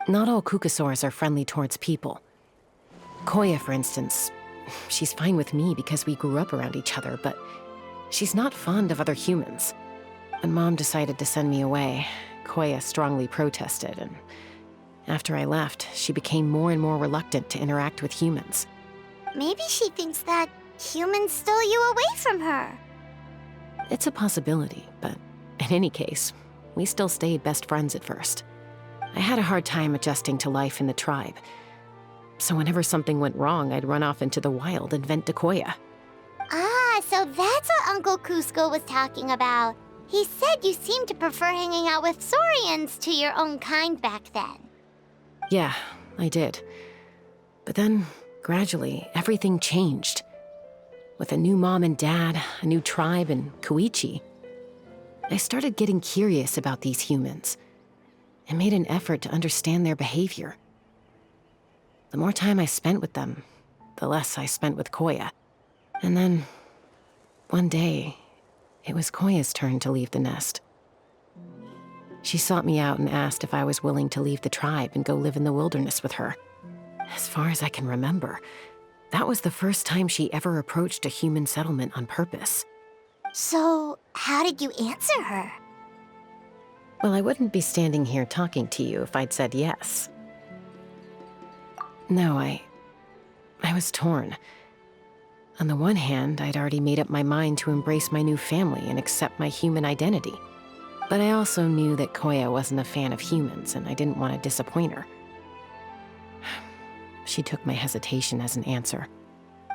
Not all Kukasaurs are friendly towards people. Koya, for instance, she's fine with me because we grew up around each other, but she's not fond of other humans. When Mom decided to send me away, Koya strongly protested, and after I left, she became more and more reluctant to interact with humans. Maybe she thinks that humans stole you away from her. It's a possibility, but in any case, we still stayed best friends at first. I had a hard time adjusting to life in the tribe, so whenever something went wrong, I'd run off into the wild and vent to Koya. Ah, so that's what Uncle Cusco was talking about. He said you seemed to prefer hanging out with Saurians to your own kind back then. Yeah, I did. But then, gradually, everything changed. With a new mom and dad, a new tribe, and Koichi, I started getting curious about these humans and made an effort to understand their behavior. The more time I spent with them, the less I spent with Koya. And then, one day, it was Koya's turn to leave the nest. She sought me out and asked if I was willing to leave the tribe and go live in the wilderness with her. As far as I can remember, that was the first time she ever approached a human settlement on purpose. So, how did you answer her? Well, I wouldn't be standing here talking to you if I'd said yes. No, I was torn. On the one hand, I'd already made up my mind to embrace my new family and accept my human identity. But I also knew that Koya wasn't a fan of humans, and I didn't want to disappoint her. She took my hesitation as an answer.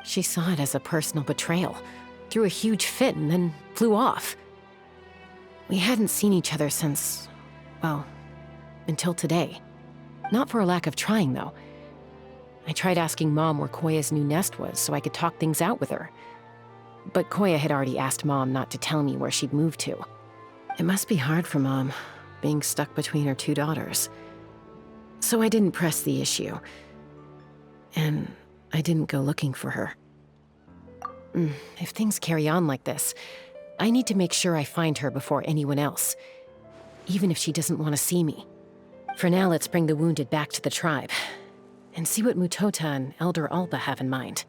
She saw it as a personal betrayal, threw a huge fit, and then flew off. We hadn't seen each other since, well, until today. Not for a lack of trying, though. I tried asking Mom where Koya's new nest was so I could talk things out with her. But Koya had already asked Mom not to tell me where she'd moved to. It must be hard for Mom, being stuck between her two daughters. So I didn't press the issue. And I didn't go looking for her. If things carry on like this, I need to make sure I find her before anyone else, even if she doesn't want to see me. For now, let's bring the wounded back to the tribe and see what Mutota and Elder Alba have in mind.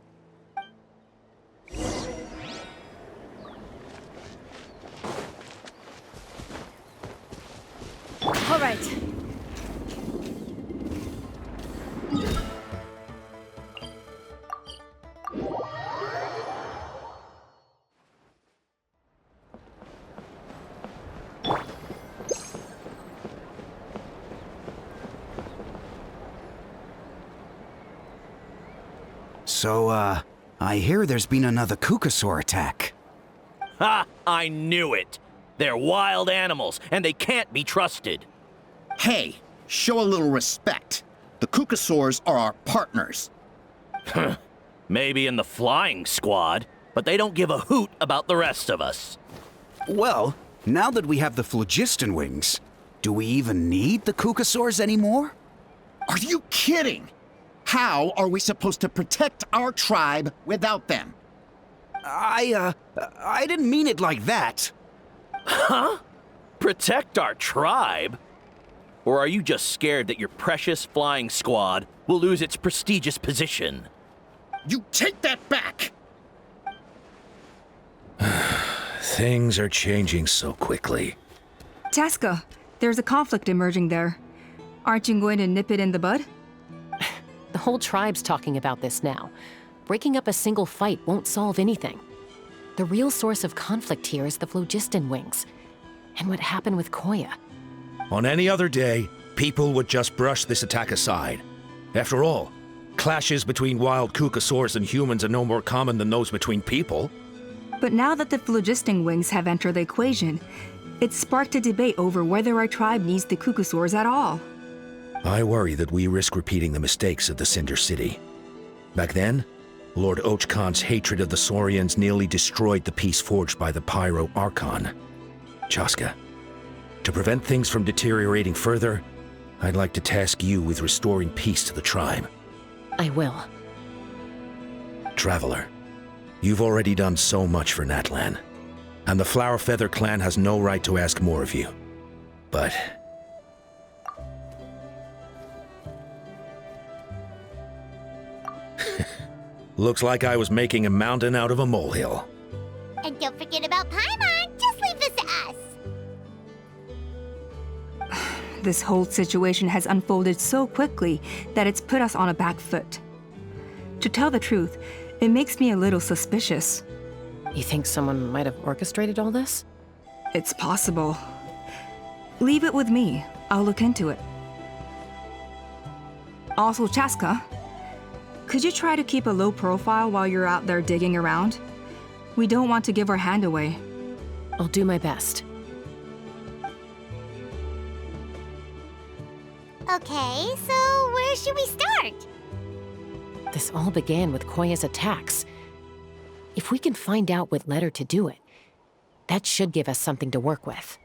All right. So, I hear there's been another Kukasaur attack. Ha! I knew it! They're wild animals, and they can't be trusted. Hey, show a little respect. The Kukasaurs are our partners. Maybe in the flying squad, but they don't give a hoot about the rest of us. Well, now that we have the phlogiston wings, do we even need the Kukasaurs anymore? Are you kidding? How are we supposed to protect our tribe without them? I didn't mean it like that. Huh? Protect our tribe? Or are you just scared that your precious flying squad will lose its prestigious position? You take that back! Things are changing so quickly. Tasca, there's a conflict emerging there. Aren't you going to nip it in the bud? The whole tribe's talking about this now. Breaking up a single fight won't solve anything. The real source of conflict here is the phlogiston wings, and what happened with Koya. On any other day, people would just brush this attack aside. After all, clashes between wild Kukasaurs and humans are no more common than those between people. But now that the phlogiston wings have entered the equation, it's sparked a debate over whether our tribe needs the Kukasaurs at all. I worry that we risk repeating the mistakes of the Cinder City. Back then, Lord Ochkon's hatred of the Saurians nearly destroyed the peace forged by the Pyro Archon. Chaska, to prevent things from deteriorating further, I'd like to task you with restoring peace to the tribe. I will. Traveler, you've already done so much for Natlan, and the Flower Feather clan has no right to ask more of you. But looks like I was making a mountain out of a molehill. And don't forget about Paimon. Just leave this to us. This whole situation has unfolded so quickly that it's put us on a back foot. To tell the truth, it makes me a little suspicious. You think someone might have orchestrated all this? It's possible. Leave it with me. I'll look into it. Also, Chaska, could you try to keep a low profile while you're out there digging around? We don't want to give our hand away. I'll do my best. Okay, so where should we start? This all began with Koya's attacks. If we can find out what led her to do it, that should give us something to work with.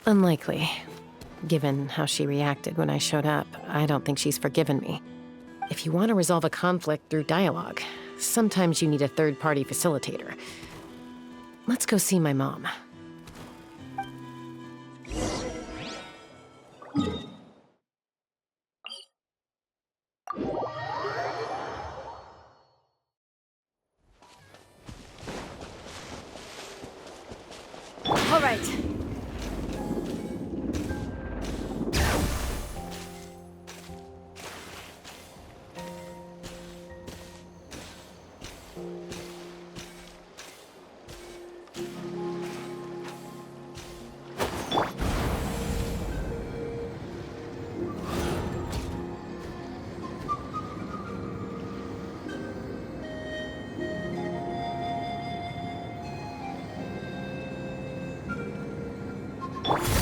Unlikely. Given how she reacted when I showed up, I don't think she's forgiven me. If you want to resolve a conflict through dialogue, sometimes you need a third-party facilitator. Let's go see my mom. All right.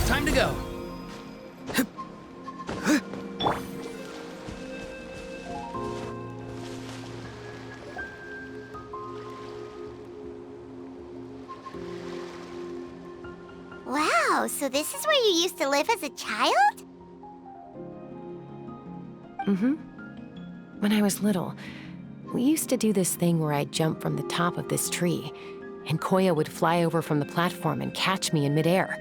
Time to go. Wow, so this is where you used to live as a child? Mm-hmm. When I was little, we used to do this thing where I'd jump from the top of this tree, and Koya would fly over from the platform and catch me in midair.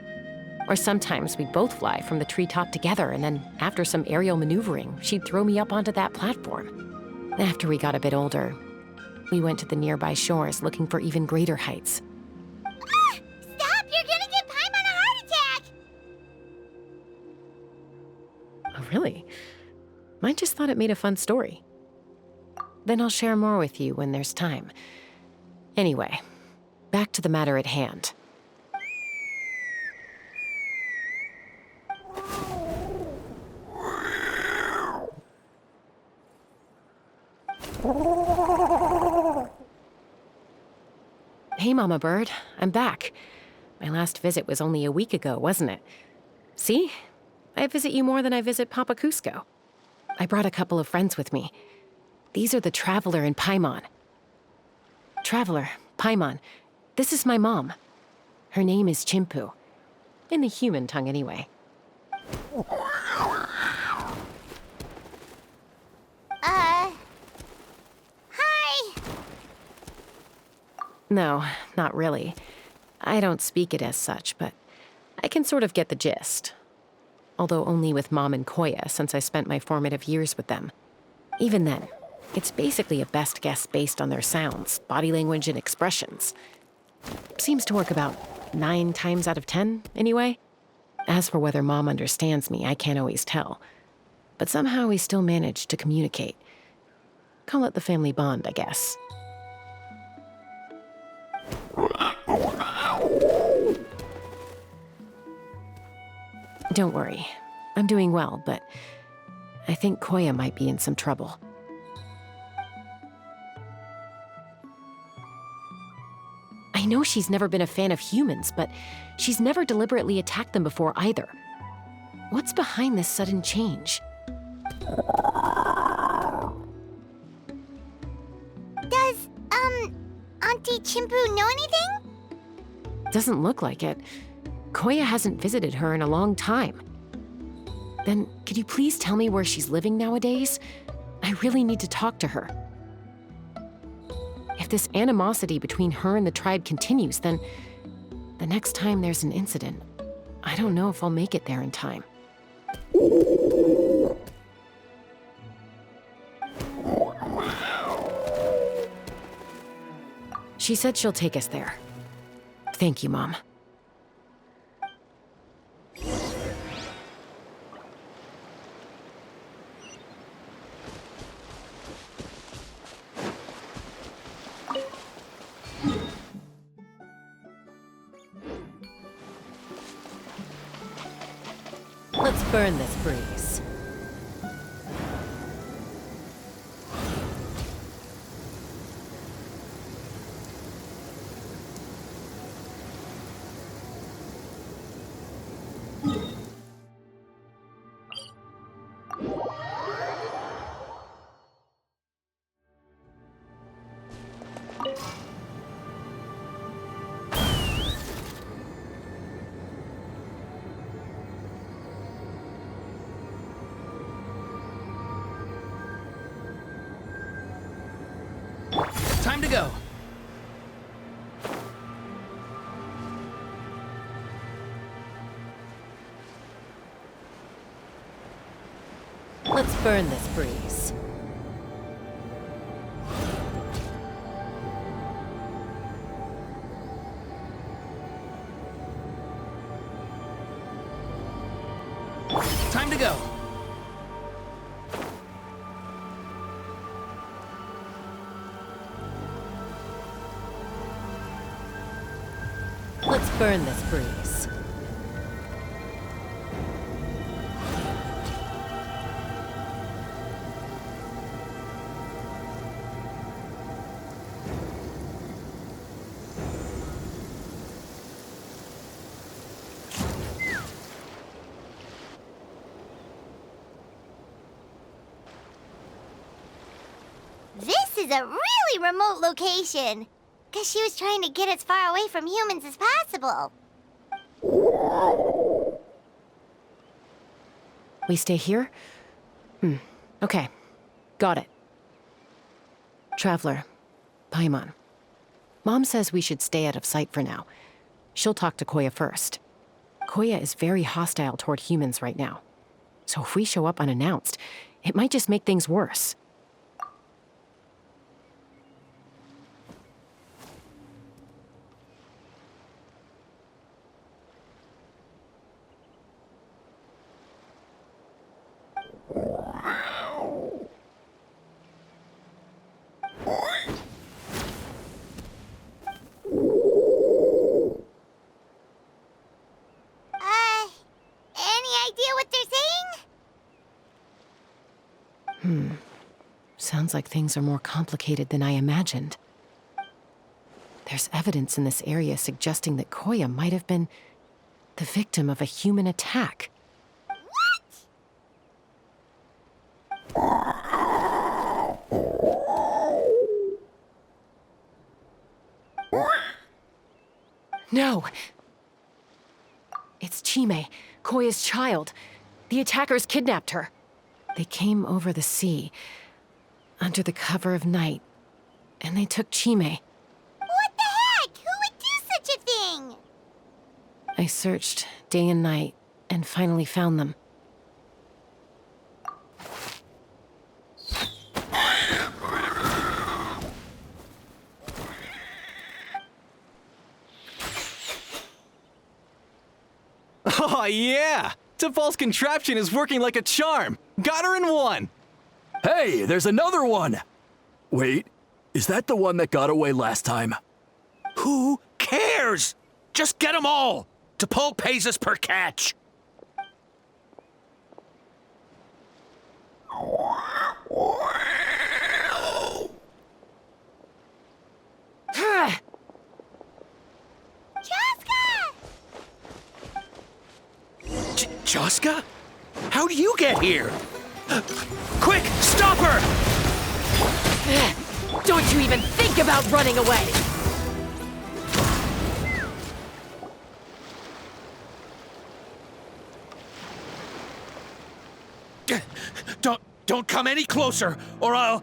Or sometimes we'd both fly from the treetop together, and then after some aerial maneuvering, she'd throw me up onto that platform. After we got a bit older, we went to the nearby shores looking for even greater heights. Stop! You're gonna give Paimon a heart attack! Oh, really? I just thought it made a fun story. Then I'll share more with you when there's time. Anyway, back to the matter at hand. Hey, Mama Bird. I'm back. My last visit was only a week ago, wasn't it? See? I visit you more than I visit Papa Cusco. I brought a couple of friends with me. These are the Traveler and Paimon. Traveler, Paimon, this is my mom. Her name is Chimpu. In the human tongue, anyway. Hi! No, not really. I don't speak it as such, but I can sort of get the gist. Although only with Mom and Koya, since I spent my formative years with them. Even then, it's basically a best guess based on their sounds, body language, and expressions. Seems to work about 9 times out of 10, anyway. As for whether Mom understands me, I can't always tell. But somehow we still manage to communicate. Call it the family bond, I guess. Don't worry. I'm doing well, but I think Koya might be in some trouble. I know she's never been a fan of humans, but she's never deliberately attacked them before either. What's behind this sudden change? Does, Auntie Chimpu know anything? Doesn't look like it. Koya hasn't visited her in a long time. Then, could you please tell me where she's living nowadays? I really need to talk to her. If this animosity between her and the tribe continues, then the next time there's an incident, I don't know if I'll make it there in time. She said she'll take us there. Thank you, Mom. Let's burn this breeze. Time to go. Let's burn this breeze. Time to go. Let's burn this breeze. This is a really remote location. Guess she was trying to get as far away from humans as possible. We stay here? Okay. Got it. Traveler, Paimon. Mom says we should stay out of sight for now. She'll talk to Koya first. Koya is very hostile toward humans right now. So if we show up unannounced, it might just make things worse. Any idea what they're saying? Sounds like things are more complicated than I imagined. There's evidence in this area suggesting that Koya might have been the victim of a human attack. No! It's Chime, Koya's child. The attackers kidnapped her. They came over the sea, under the cover of night, and they took Chime. What the heck? Who would do such a thing? I searched day and night, and finally found them. Oh, yeah! Tafal's contraption is working like a charm! Got her in one! Hey, there's another one! Wait, is that the one that got away last time? Who cares? Just get them all. T'Pol pays us per catch. Chaska? How do you get here? Quick, stop her! Don't you even think about running away! Don't come any closer, or I'll...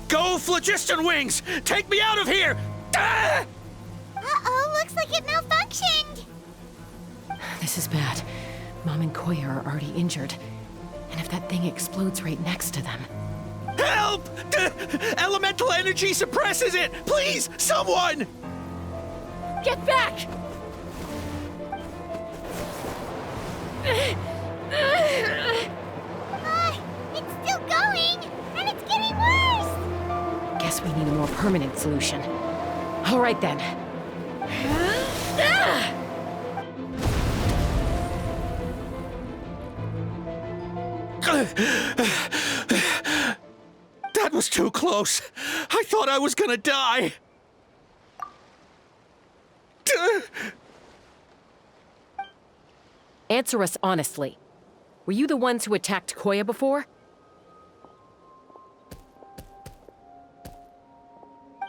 Go, Phlogiston Wings! Take me out of here! Uh-oh, looks like it malfunctioned. This is bad. Mom and Koya are already injured. And if that thing explodes right next to them... Help! Elemental energy suppresses it! Please, someone! Get back! It's still going, and it's getting worse. Guess we need a more permanent solution. All right then. That was too close. I thought I was gonna die. Answer us honestly. Were you the ones who attacked Koya before?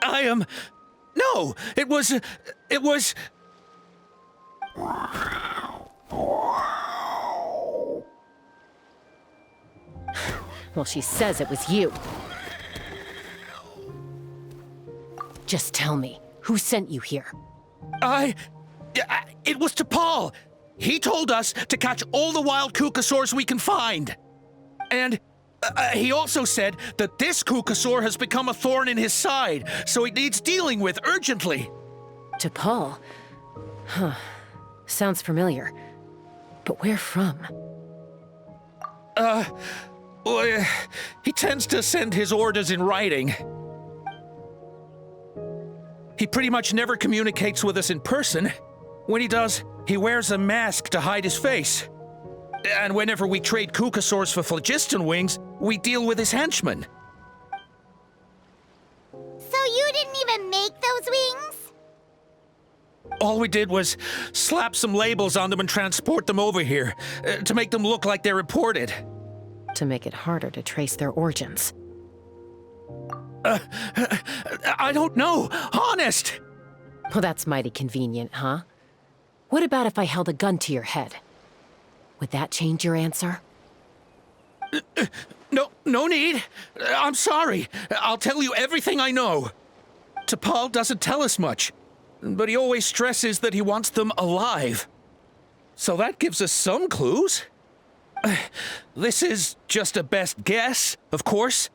I am... No, it was... Well, she says it was you. Just tell me, who sent you here? It was to Paul. He told us to catch all the wild Kukasaurs we can find. And he also said that this Kukasaur has become a thorn in his side, so it needs dealing with urgently. To Paul? Huh. Sounds familiar. But where from? Well, he tends to send his orders in writing. He pretty much never communicates with us in person. When he does, he wears a mask to hide his face. And whenever we trade Kukasaurs for Phlogiston Wings, we deal with his henchmen. So you didn't even make those wings? All we did was slap some labels on them and transport them over here, to make them look like they're imported. To make it harder to trace their origins. I don't know, honest! Well, that's mighty convenient, huh? What about if I held a gun to your head? Would that change your answer? No need. I'm sorry. I'll tell you everything I know. T'Pol doesn't tell us much, but he always stresses that he wants them alive. So that gives us some clues. This is just a best guess, of course,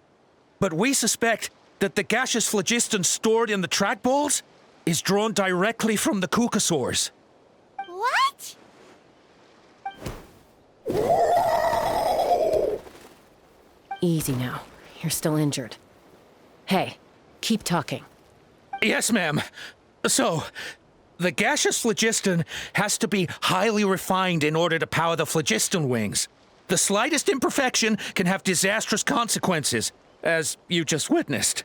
but we suspect that the gaseous phlogiston stored in the trackballs is drawn directly from the Kukasaurs. What? Easy now. You're still injured. Hey, keep talking. Yes, ma'am. So, the gaseous phlogiston has to be highly refined in order to power the phlogiston wings. The slightest imperfection can have disastrous consequences, as you just witnessed.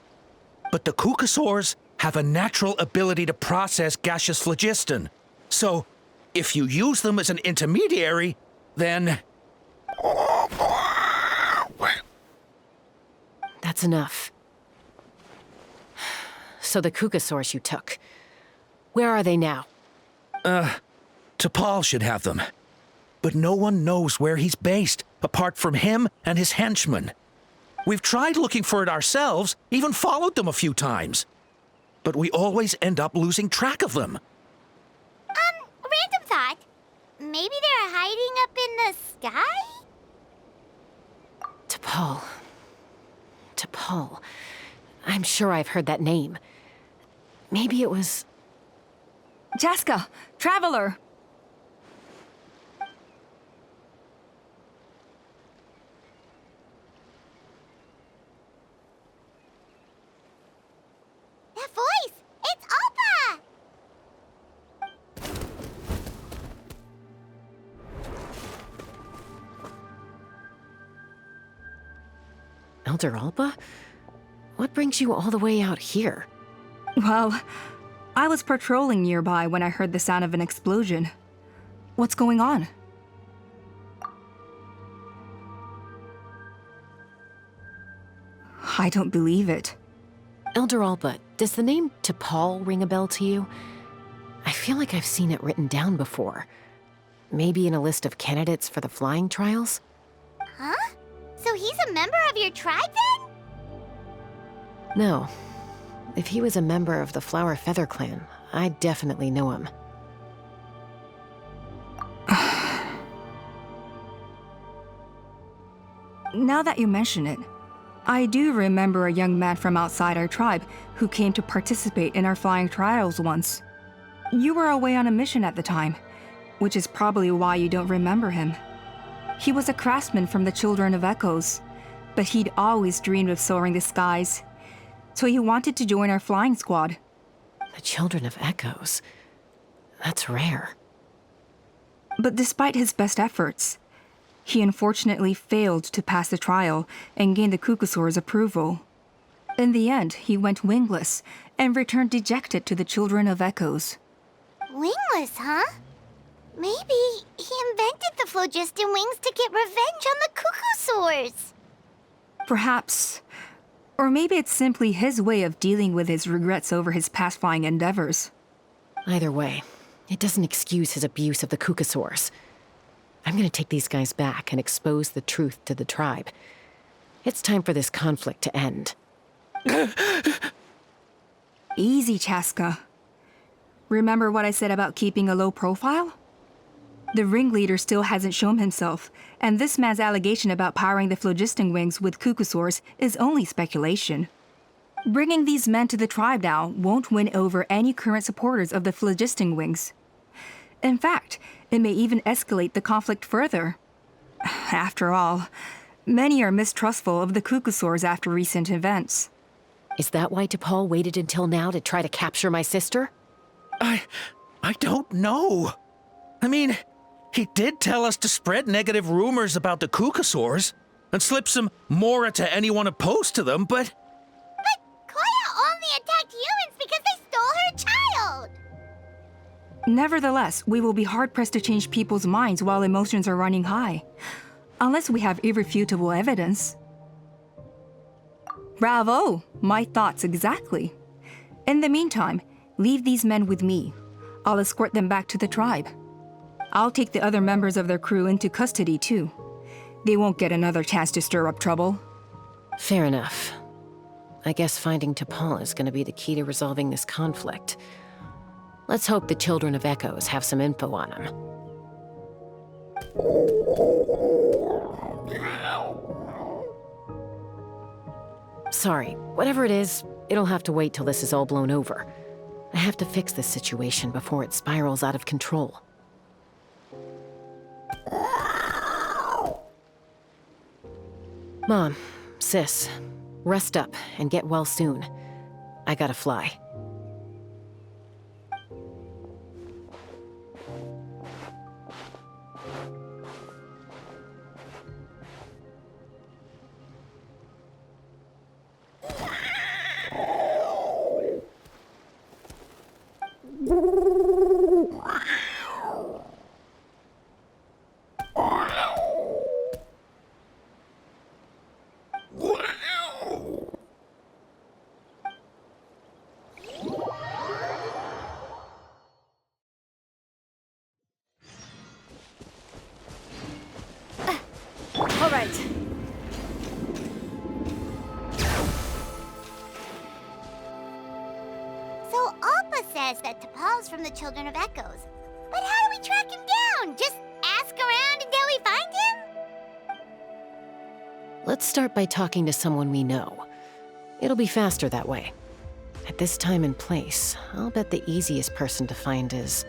But the Kukasaurs have a natural ability to process gaseous phlogiston. So, if you use them as an intermediary, then... That's enough. So the Kukasaurs you took, where are they now? T'Pol should have them. But no one knows where he's based, apart from him and his henchmen. We've tried looking for it ourselves, even followed them a few times. But we always end up losing track of them. Random thought. Maybe they're hiding up in the sky? T'Pol. T'Pol. I'm sure I've heard that name. Maybe it was... Jaska, Traveler! That voice! It's Alpa! Elder Alpa? What brings you all the way out here? Well, I was patrolling nearby when I heard the sound of an explosion. What's going on? I don't believe it. Elder Alpa, does the name T'Pol ring a bell to you? I feel like I've seen it written down before. Maybe in a list of candidates for the flying trials? Huh? So he's a member of your tribe then? No. If he was a member of the Flower Feather clan, I'd definitely know him. Now that you mention it, I do remember a young man from outside our tribe who came to participate in our flying trials once. You were away on a mission at the time, which is probably why you don't remember him. He was a craftsman from the Children of Echoes, but he'd always dreamed of soaring the skies, so he wanted to join our flying squad. The Children of Echoes? That's rare. But despite his best efforts, he unfortunately failed to pass the trial and gain the Kukusaur's approval. In the end, he went wingless and returned dejected to the Children of Echoes. Wingless, huh? Maybe he invented the phlogiston wings to get revenge on the Kukusaurs. Perhaps. Or maybe it's simply his way of dealing with his regrets over his past flying endeavors. Either way, it doesn't excuse his abuse of the Kukusaurs. I'm gonna take these guys back and expose the truth to the tribe. It's time for this conflict to end. Easy, Chaska. Remember what I said about keeping a low profile? The ringleader still hasn't shown himself, and this man's allegation about powering the phlogiston wings with Kukusaurs is only speculation. Bringing these men to the tribe now won't win over any current supporters of the phlogiston wings. In fact, it may even escalate the conflict further. After all, many are mistrustful of the Kukusaurs after recent events. Is that why T'Pol waited until now to try to capture my sister? I don't know. I mean, he did tell us to spread negative rumors about the Kukusaurs and slip some Mora to anyone opposed to them, but... But Koya only attacked humans because they stole her child! Nevertheless, we will be hard-pressed to change people's minds while emotions are running high. Unless we have irrefutable evidence. Bravo! My thoughts exactly. In the meantime, leave these men with me. I'll escort them back to the tribe. I'll take the other members of their crew into custody too. They won't get another chance to stir up trouble. Fair enough. I guess finding T'Pol is gonna be the key to resolving this conflict. Let's hope the Children of Echoes have some info on him. Sorry, whatever it is, it'll have to wait till this is all blown over. I have to fix this situation before it spirals out of control. Mom, sis, rest up and get well soon. I gotta fly. All right. So Alpa says that T'Pol's from the Children of Echoes. But how do we track him down? Just ask around until we find him? Let's start by talking to someone we know. It'll be faster that way. At this time and place, I'll bet the easiest person to find is...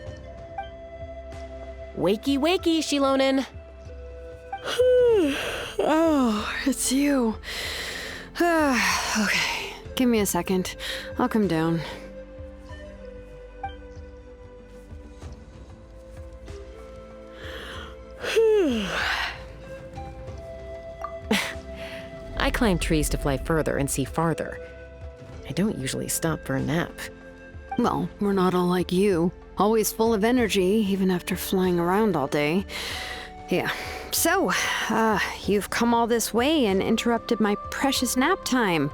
Wakey, wakey, Shilonen! Oh, it's you. Okay, give me a second. I'll come down. I climb trees to fly further and see farther. I don't usually stop for a nap. Well, we're not all like you. Always full of energy, even after flying around all day. Yeah. So, you've come all this way and interrupted my precious nap time.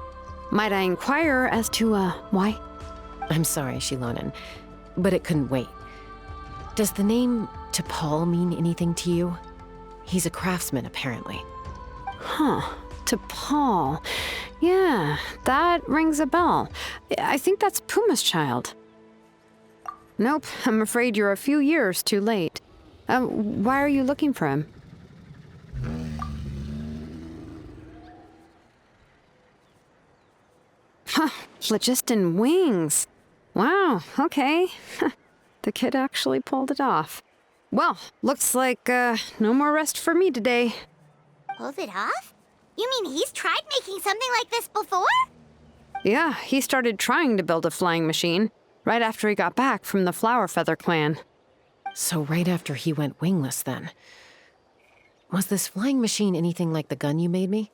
Might I inquire as to, why? I'm sorry, Shilonen, but it couldn't wait. Does the name T'Pol mean anything to you? He's a craftsman, apparently. Huh. T'Pol. Yeah, that rings a bell. I think that's Puma's child. Nope, I'm afraid you're a few years too late. Why are you looking for him? Huh, phlogiston wings. Wow, okay. The kid actually pulled it off. Well, looks like, no more rest for me today. Pulled it off? You mean he's tried making something like this before? Yeah, he started trying to build a flying machine right after he got back from the Flower Feather clan. So right after he went wingless, then. Was this flying machine anything like the gun you made me?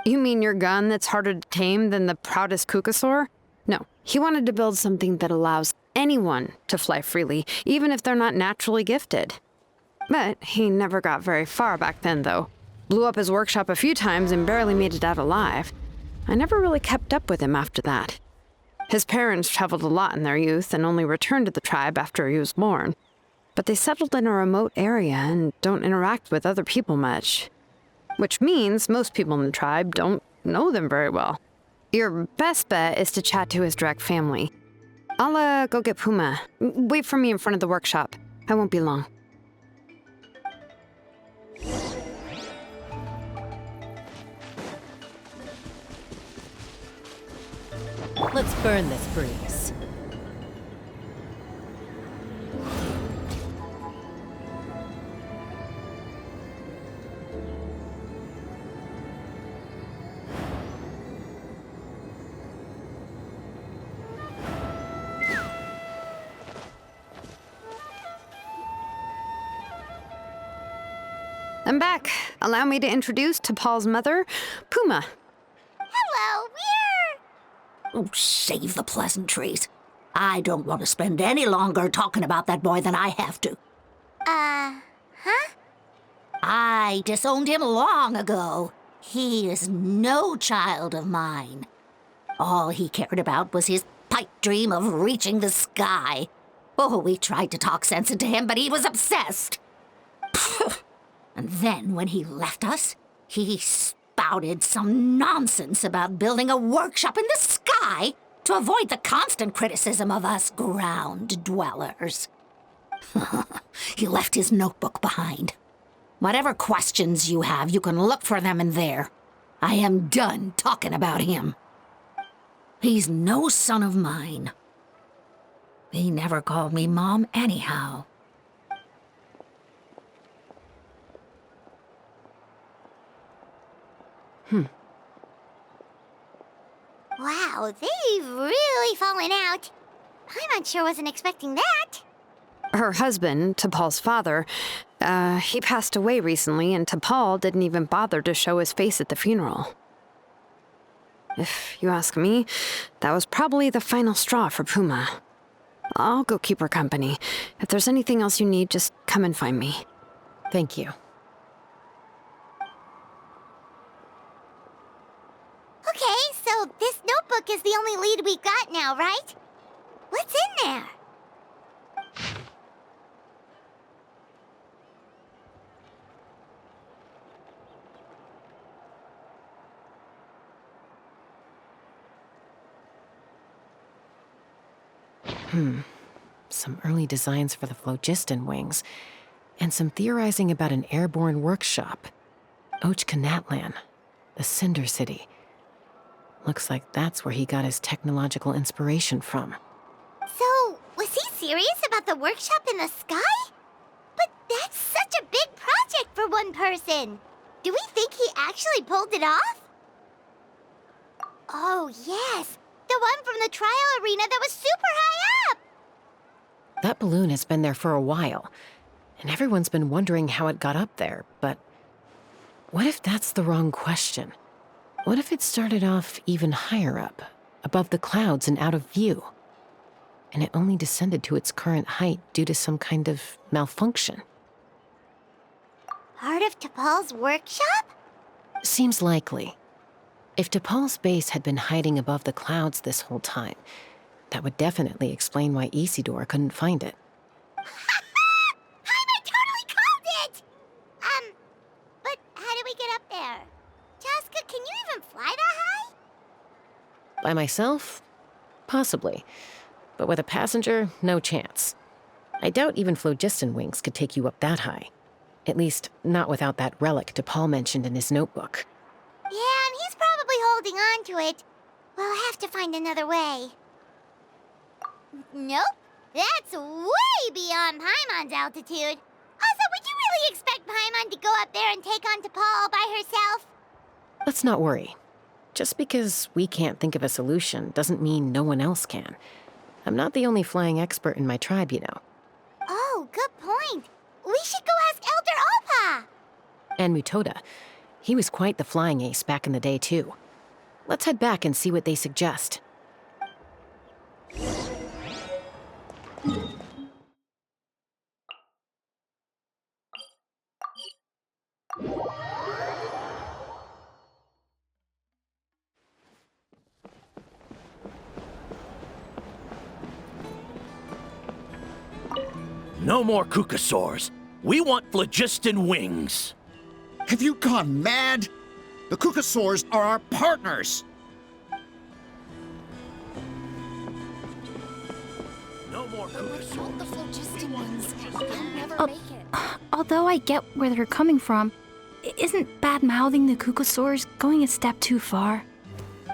You mean your gun that's harder to tame than the proudest Kukasaur? No, he wanted to build something that allows anyone to fly freely, even if they're not naturally gifted. But he never got very far back then, though. Blew up his workshop a few times and barely made it out alive. I never really kept up with him after that. His parents traveled a lot in their youth and only returned to the tribe after he was born. But they settled in a remote area and don't interact with other people much. Which means most people in the tribe don't know them very well. Your best bet is to chat to his direct family. I'll, go get Puma. Wait for me in front of the workshop. I won't be long. Let's burn this breeze. I'm back. Allow me to introduce T'Pol's mother, Puma. Hello, Oh, save the pleasantries. I don't want to spend any longer talking about that boy than I have to. huh? I disowned him long ago. He is no child of mine. All he cared about was his pipe dream of reaching the sky. Oh, we tried to talk sense into him, but he was obsessed. And then when he left us, he spouted some nonsense about building a workshop in the sky to avoid the constant criticism of us ground dwellers. He left his notebook behind. Whatever questions you have, you can look for them in there. I am done talking about him. He's no son of mine. He never called me Mom anyhow. Wow, they've really fallen out. I'm sure wasn't expecting that. Her husband, T'Pol's father, he passed away recently, and T'Pol didn't even bother to show his face at the funeral. If you ask me, that was probably the final straw for Puma. I'll go keep her company. If there's anything else you need, just come and find me. Thank you. Okay, so this notebook is the only lead we got now, right? What's in there? Some early designs for the phlogiston wings, and some theorizing about an airborne workshop. Natlan, the Cinder City. Looks like that's where he got his technological inspiration from. So, was he serious about the workshop in the sky? But that's such a big project for one person. Do we think he actually pulled it off? Oh, yes. The one from the trial arena that was super high up! That balloon has been there for a while, and everyone's been wondering how it got up there, but what if that's the wrong question? What if it started off even higher up, above the clouds and out of view, and it only descended to its current height due to some kind of malfunction? Part of T'Pol's workshop? Seems likely. If T'Pol's base had been hiding above the clouds this whole time, that would definitely explain why Isidore couldn't find it. Paimon totally called it! But how do we get up there? Chaska, can you even fly that high? By myself? Possibly. But with a passenger, no chance. I doubt even phlogiston wings could take you up that high. At least, not without that relic T'Pol mentioned in his notebook. Yeah, and he's probably holding on to it. We'll have to find another way. Nope. That's way beyond Paimon's altitude. Also, would you really expect Paimon to go up there and take on T'Pol by herself? Let's not worry. Just because we can't think of a solution doesn't mean no one else can. I'm not the only flying expert in my tribe, you know. Oh, good point. We should go ask Elder Alpa. And Mutoda. He was quite the flying ace back in the day, too. Let's head back and see what they suggest. No more Kukasaurs. We want phlogiston wings. Have you gone mad? The Kukasaurs are our partners. No more Kukasaurs. The phlogiston wings. I'll never Oh. make it. Although I get where they're coming from, isn't bad-mouthing the Kukasaurs going a step too far?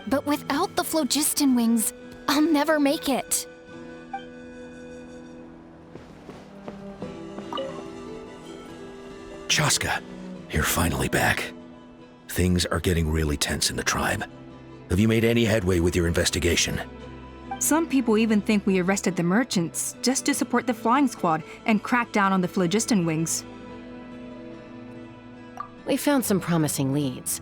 But without the phlogiston wings, I'll never make it. Chaska, you're finally back. Things are getting really tense in the tribe. Have you made any headway with your investigation? Some people even think we arrested the merchants just to support the flying squad and crack down on the phlogiston wings. We found some promising leads,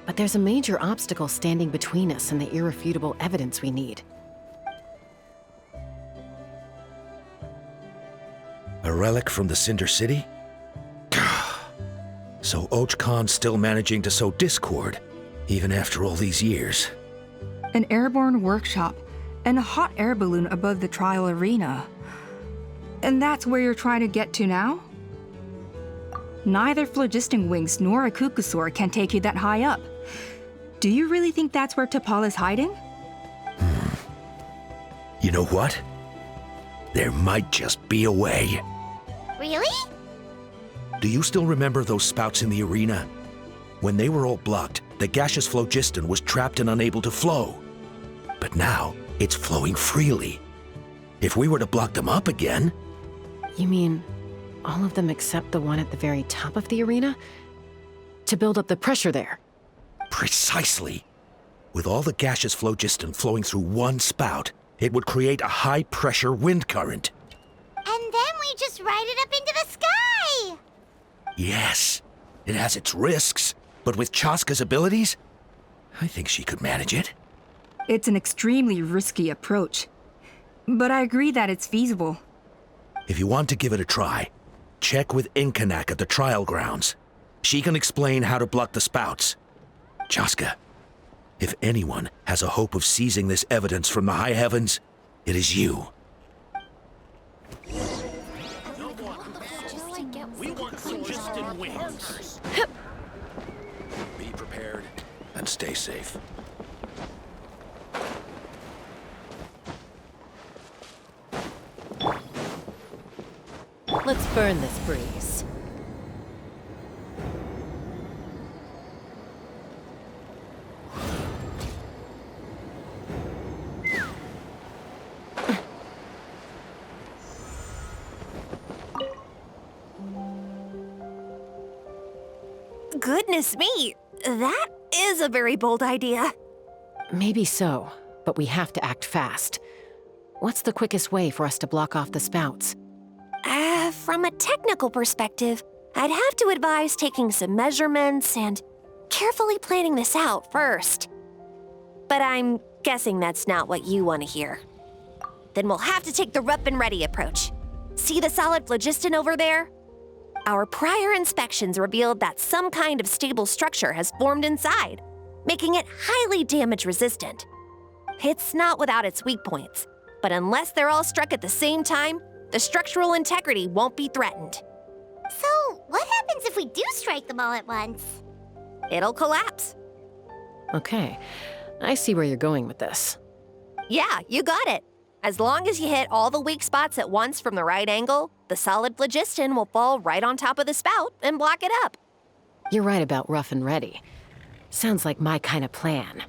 but there's a major obstacle standing between us and the irrefutable evidence we need. A relic from the Cinder City? So Och Khan's still managing to sow discord, even after all these years. An airborne workshop and a hot air balloon above the trial arena. And that's where you're trying to get to now? Neither phlogiston wings nor a Kukasaur can take you that high up. Do you really think that's where T'Pol is hiding? You know what? There might just be a way. Really? Do you still remember those spouts in the arena? When they were all blocked, the gaseous phlogiston was trapped and unable to flow. But now, it's flowing freely. If we were to block them up again... You mean all of them except the one at the very top of the arena? To build up the pressure there? Precisely. With all the gaseous phlogiston flowing through one spout, it would create a high-pressure wind current. And then we just ride it up into the sky! Yes, it has its risks, but with Chaska's abilities, I think she could manage it. It's an extremely risky approach, but I agree that it's feasible. If you want to give it a try, check with Inkanak at the trial grounds. She can explain how to block the spouts. Chaska, if anyone has a hope of seizing this evidence from the high heavens, it is you. We want phlogiston wings. Be prepared and stay safe. Let's burn this breeze. Goodness me, that is a very bold idea. Maybe so, but we have to act fast. What's the quickest way for us to block off the spouts? From a technical perspective, I'd have to advise taking some measurements and carefully planning this out first. But I'm guessing that's not what you want to hear. Then we'll have to take the rough and ready approach. See the solid phlogiston over there? Our prior inspections revealed that some kind of stable structure has formed inside, making it highly damage resistant. It's not without its weak points, but unless they're all struck at the same time, the structural integrity won't be threatened. So, what happens if we do strike them all at once? It'll collapse. Okay, I see where you're going with this. Yeah, you got it. As long as you hit all the weak spots at once from the right angle, the solid phlogiston will fall right on top of the spout and block it up. You're right about rough and ready. Sounds like my kind of plan.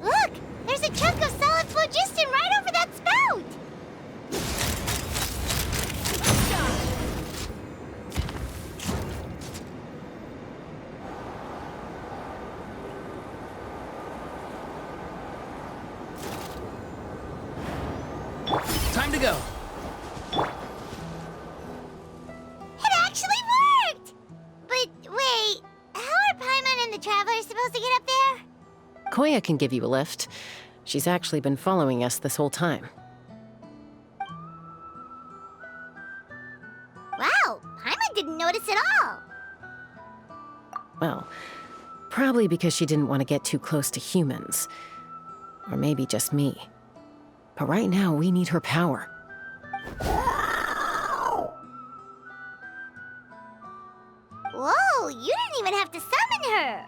Look! There's a chunk of solid phlogiston right over that spout! Time to go. It actually worked! But wait, how are Paimon and the Traveler supposed to get up there? Koya can give you a lift. She's actually been following us this whole time. Wow, Paimon didn't notice at all. Well, probably because she didn't want to get too close to humans. Or maybe just me. But right now, we need her power. Whoa, you didn't even have to summon her!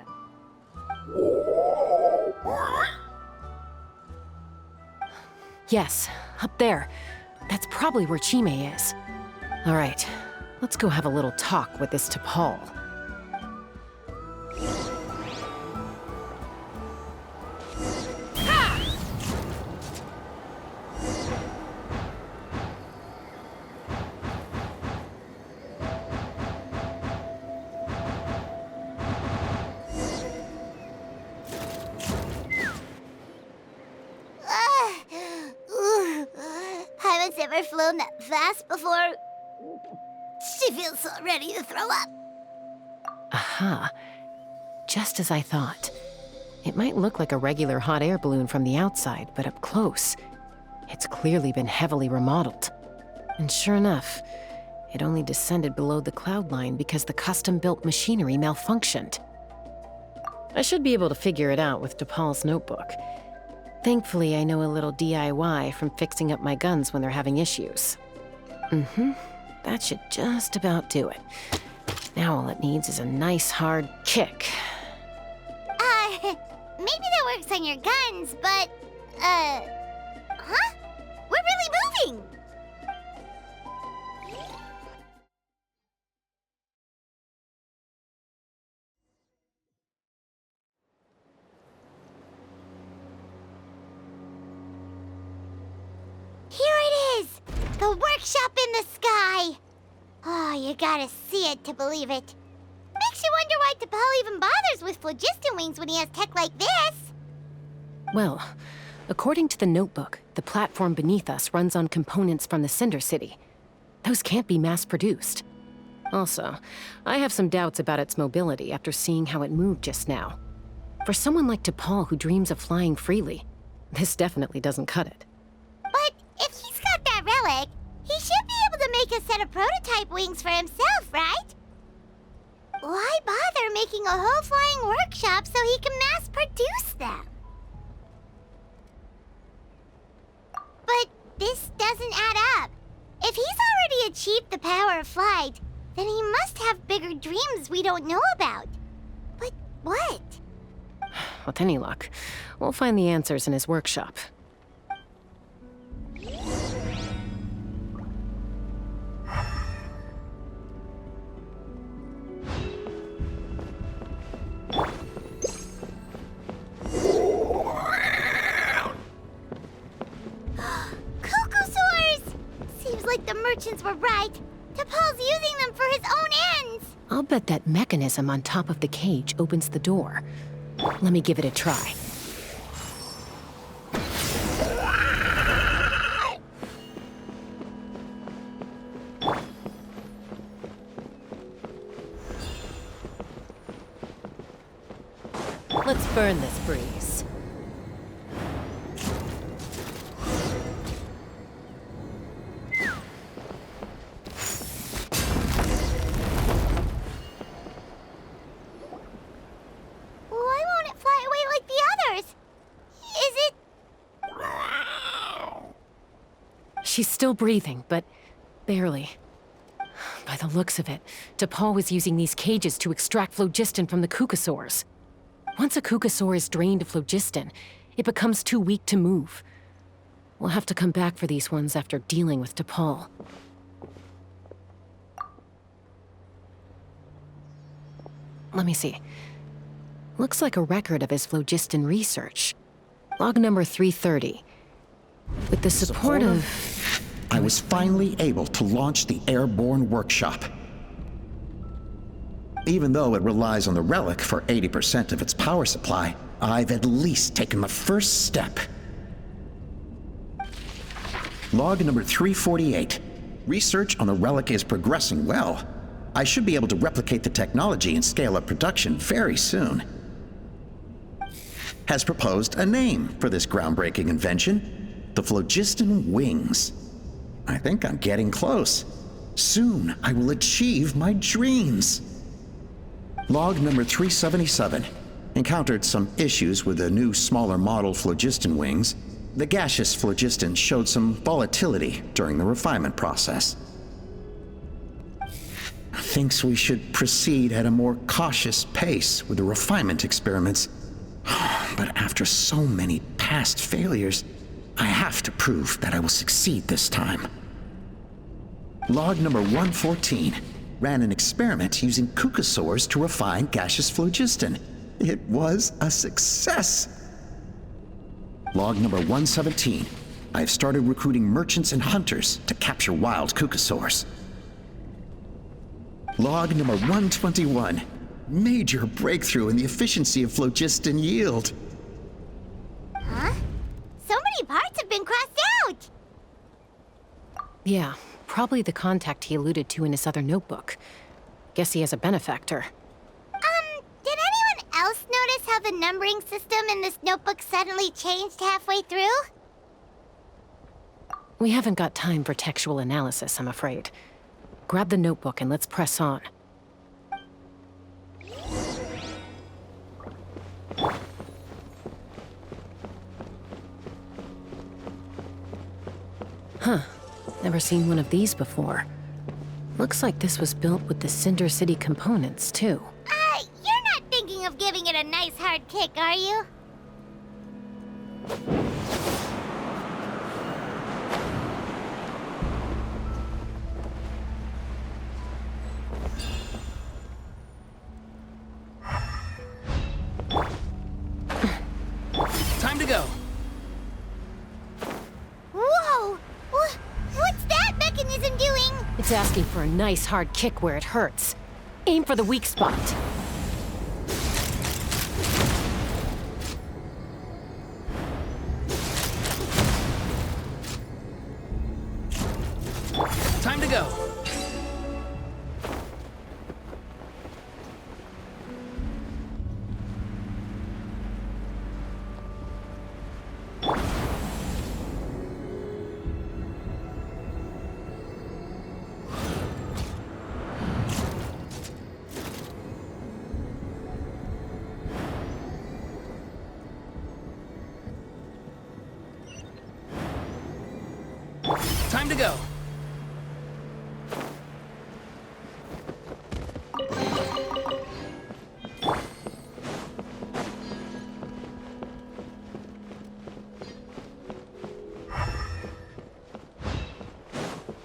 Yes, up there. That's probably where Chime is. All right, let's go have a little talk with this T'Pol. Paimon's never flown that fast before. She feels so ready to throw up. Aha. Just as I thought. It might look like a regular hot air balloon from the outside, but up close, it's clearly been heavily remodeled. And sure enough, it only descended below the cloud line because the custom-built machinery malfunctioned. I should be able to figure it out with T'Pol's notebook. Thankfully, I know a little DIY from fixing up my guns when they're having issues. That should just about do it. Now all it needs is a nice hard kick. Maybe that works on your guns, but, huh? We're really moving! Here it is! The workshop in the sky! Oh, you gotta see it to believe it. Makes you wonder why T'Pol even bothers with phlogiston wings when he has tech like this. Well, according to the notebook, the platform beneath us runs on components from the Cinder City. Those can't be mass-produced. Also, I have some doubts about its mobility after seeing how it moved just now. For someone like T'Pol who dreams of flying freely, this definitely doesn't cut it. But if he's got that relic, he should be able to make a set of prototype wings for himself, right? Why bother making a whole flying workshop so he can mass-produce them? But this doesn't add up. If he's already achieved the power of flight, then he must have bigger dreams we don't know about. But what? With any luck, we'll find the answers in his workshop. bet that mechanism on top of the cage opens the door. Let me give it a try. Let's burn this breeze. Why won't it fly away like the others? Is it... She's still breathing, but barely. By the looks of it, DePaul was using these cages to extract phlogiston from the cucosaurs. Once a cucosaur is drained of phlogiston, it becomes too weak to move. We'll have to come back for these ones after dealing with DePaul. Let me see. Looks like a record of his phlogiston research. Log number 330. With the support of... I was finally able to launch the airborne workshop. Even though it relies on the relic for 80% of its power supply, I've at least taken the first step. Log number 348. Research on the relic is progressing well. I should be able to replicate the technology and scale up production very soon. Has proposed a name for this groundbreaking invention: the phlogiston wings. I think I'm getting close. Soon I will achieve my dreams. Log number 377. Encountered some issues with the new smaller model phlogiston wings. The gaseous phlogiston showed some volatility during the refinement process. Thinks we should proceed at a more cautious pace with the refinement experiments. But after so many past failures, I have to prove that I will succeed this time. Log number 114. Ran an experiment using cucosaurs to refine gaseous phlogiston. It was a success. Log number 117. I've started recruiting merchants and hunters to capture wild cucosaurs. Log number 121. Major breakthrough in the efficiency of phlogiston yield. Huh? So many parts have been crossed out! Yeah, probably the contact he alluded to in his other notebook. Guess he has a benefactor. Did anyone else notice how the numbering system in this notebook suddenly changed halfway through? We haven't got time for textual analysis, I'm afraid. Grab the notebook and let's press on. Huh. Never seen one of these before. Looks like this was built with the Cinder City components, too. You're not thinking of giving it a nice hard kick, are you? Time to go. Whoa! What's that mechanism doing? It's asking for a nice hard kick where it hurts. Aim for the weak spot. Time to go. Time to go.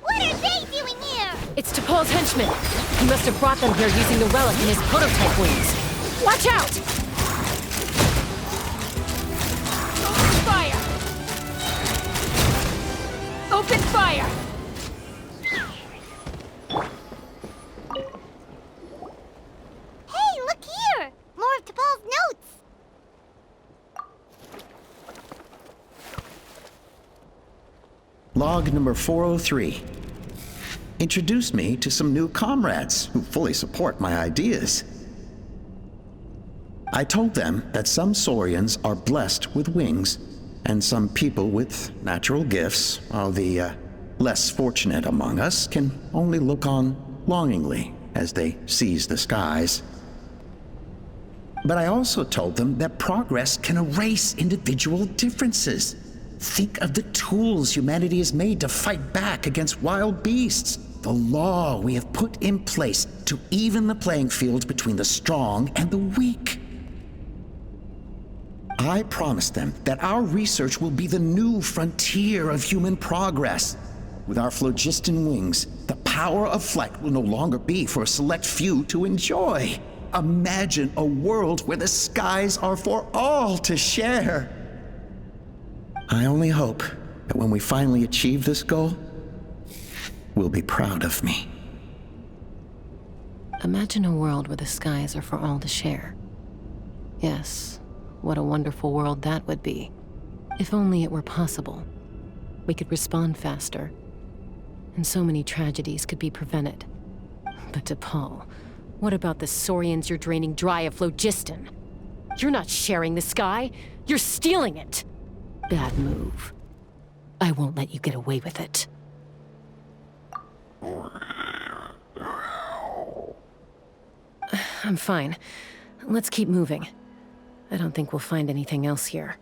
What are they doing here? It's DePaul's henchmen. He must have brought them here using the relic in his prototype wings. Watch out! Fire! Open fire! Log number 403. Introduce me to some new comrades who fully support my ideas. I told them that some saurians are blessed with wings, and some people with natural gifts, while the less fortunate among us can only look on longingly as they seize the skies. But I also told them that progress can erase individual differences. Think of the tools humanity has made to fight back against wild beasts. The law we have put in place to even the playing field between the strong and the weak. I promised them that our research will be the new frontier of human progress. With our phlogiston wings, the power of flight will no longer be for a select few to enjoy. Imagine a world where the skies are for all to share. I only hope that when we finally achieve this goal, we'll be proud of me. Imagine a world where the skies are for all to share. Yes, what a wonderful world that would be. If only it were possible. We could respond faster, and so many tragedies could be prevented. But DePaul, what about the saurians you're draining dry of phlogiston? You're not sharing the sky, you're stealing it! Bad move. I won't let you get away with it. I'm fine. Let's keep moving. I don't think we'll find anything else here.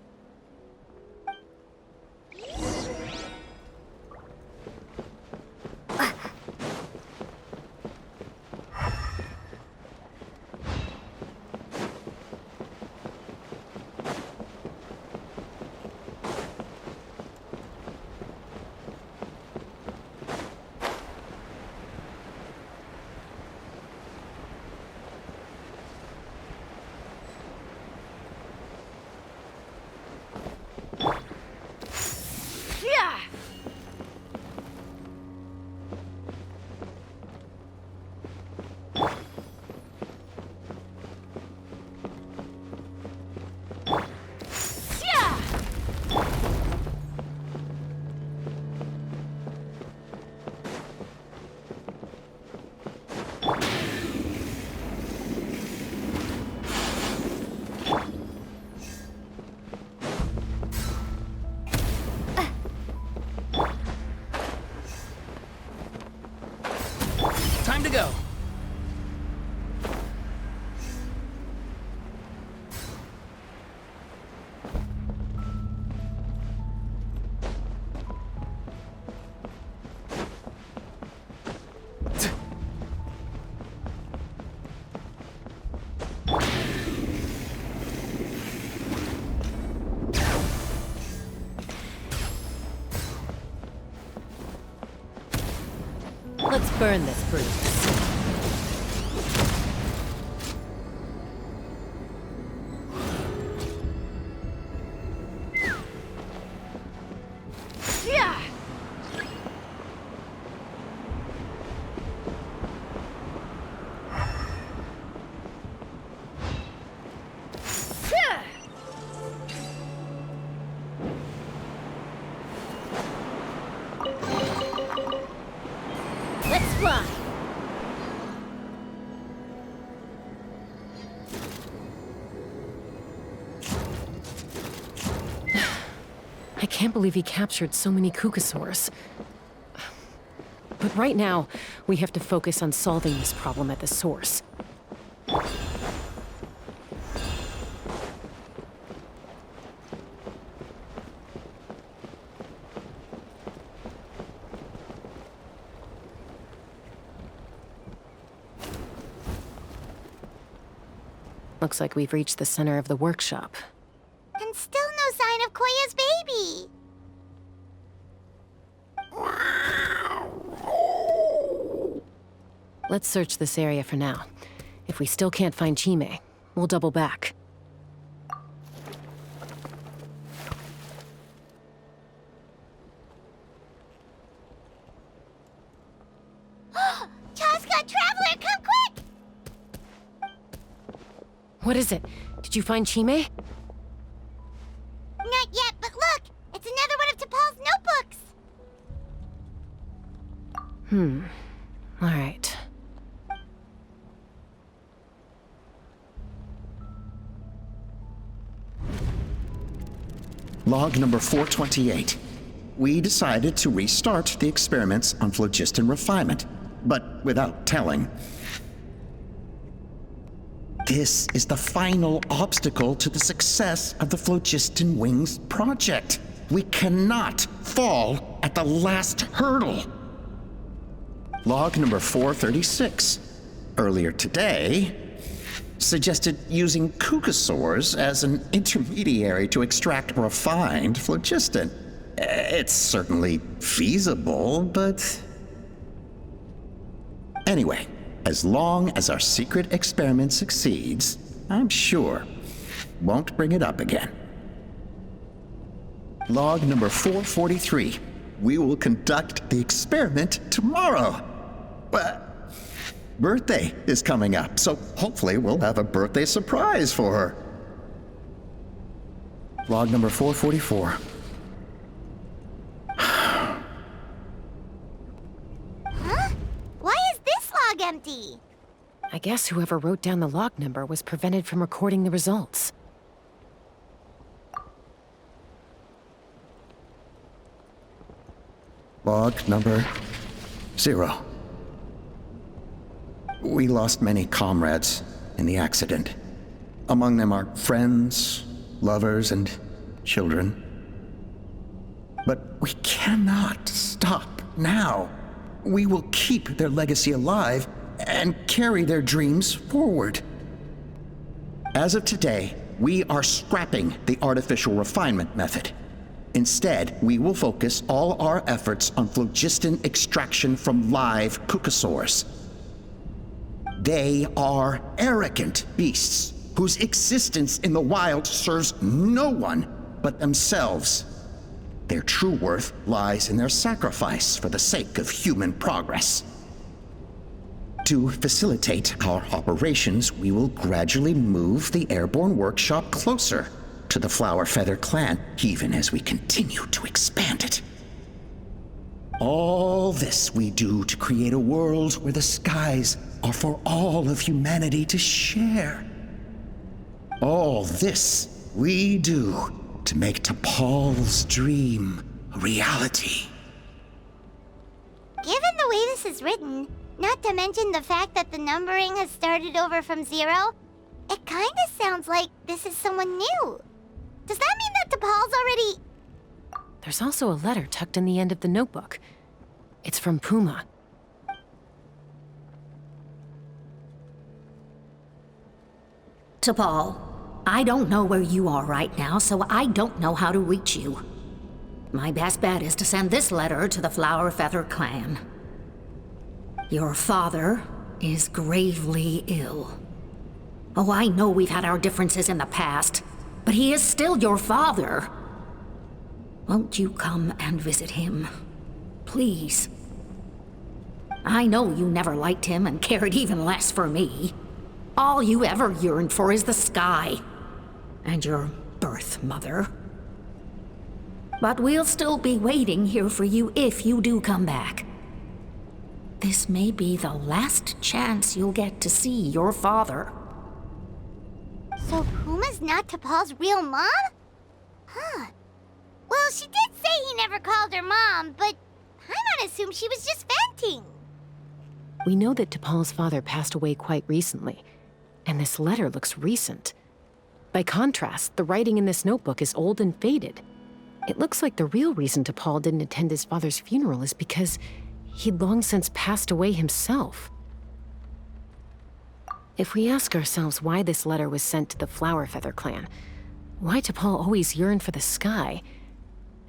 Time to go. Let's burn this bruise. Let's fly. I can't believe he captured so many Kukasaurs. But right now, we have to focus on solving this problem at the source. Looks like we've reached the center of the workshop. And still no sign of Koya's baby. Let's search this area for now. If we still can't find Chime, we'll double back. Chaska, Traveler, come quick! What is it? Did you find Chime? Not yet, but look! It's another one of T'Pol's notebooks! All right. Log number 428. We decided to restart the experiments on phlogiston refinement, but without telling. This is the final obstacle to the success of the Phlogiston Wings project. We cannot fall at the last hurdle. Log number 436. Earlier today, suggested using cucosaurs as an intermediary to extract refined phlogiston. It's certainly feasible, but... Anyway, as long as our secret experiment succeeds, I'm sure won't bring it up again. Log number 443. We will conduct the experiment tomorrow. But birthday is coming up, so hopefully we'll have a birthday surprise for her. Log number 444. Huh? Why is this log empty? I guess whoever wrote down the log number was prevented from recording the results. Log number 0. We lost many comrades in the accident. Among them are friends, lovers, and children. But we cannot stop now. We will keep their legacy alive and carry their dreams forward. As of today, we are scrapping the artificial refinement method. Instead, we will focus all our efforts on phlogiston extraction from live cucosaurs. They are arrogant beasts whose existence in the wild serves no one but themselves. Their true worth lies in their sacrifice for the sake of human progress. To facilitate our operations, we will gradually move the airborne workshop closer to the Flower Feather clan, even as we continue to expand it. All this we do to create a world where the skies are for all of humanity to share. All this we do to make T'Pol's dream a reality. Given the way this is written, not to mention the fact that the numbering has started over from 0, it kinda sounds like this is someone new. Does that mean that T'Pol's already... There's also a letter tucked in the end of the notebook. It's from Puma. T'Pol, I don't know where you are right now, so I don't know how to reach you. My best bet is to send this letter to the Flower Feather clan. Your father is gravely ill. Oh, I know we've had our differences in the past, but he is still your father. Won't you come and visit him? Please. I know you never liked him and cared even less for me. All you ever yearned for is the sky. And your birth mother. But we'll still be waiting here for you if you do come back. This may be the last chance you'll get to see your father. So Puma's not T'Pol's real mom? Huh. Well, she did say he never called her mom, but I might assume she was just venting. We know that T'Pol's father passed away quite recently, and this letter looks recent. By contrast, the writing in this notebook is old and faded. It looks like the real reason T'Pol didn't attend his father's funeral is because he'd long since passed away himself. If we ask ourselves why this letter was sent to the Flower Feather clan, why T'Pol always yearned for the sky,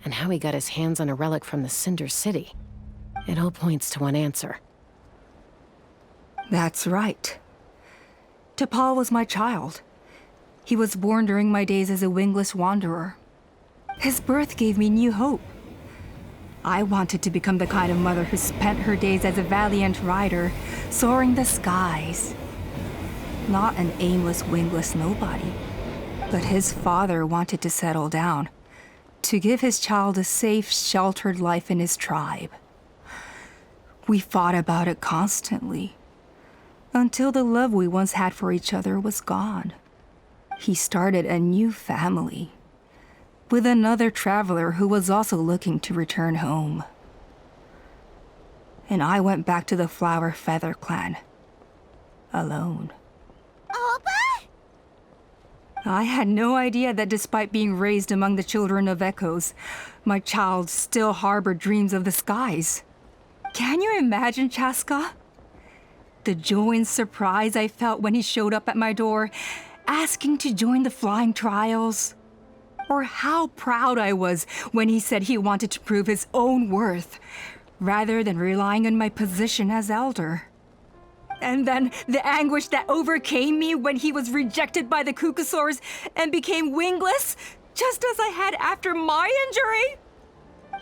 and how he got his hands on a relic from the Cinder City, it all points to one answer. That's right. T'Pol was my child. He was born during my days as a wingless wanderer. His birth gave me new hope. I wanted to become the kind of mother who spent her days as a valiant rider, soaring the skies. Not an aimless, wingless nobody. But his father wanted to settle down, to give his child a safe, sheltered life in his tribe. We fought about it constantly, until the love we once had for each other was gone. He started a new family, with another traveler who was also looking to return home. And I went back to the Flower Feather clan, alone. Alpa? I had no idea that despite being raised among the children of echoes, my child still harbored dreams of the skies. Can you imagine, Chaska? The joy and surprise I felt when he showed up at my door, asking to join the flying trials. Or how proud I was when he said he wanted to prove his own worth, rather than relying on my position as elder. And then the anguish that overcame me when he was rejected by the Kukasaurs and became wingless, just as I had after my injury.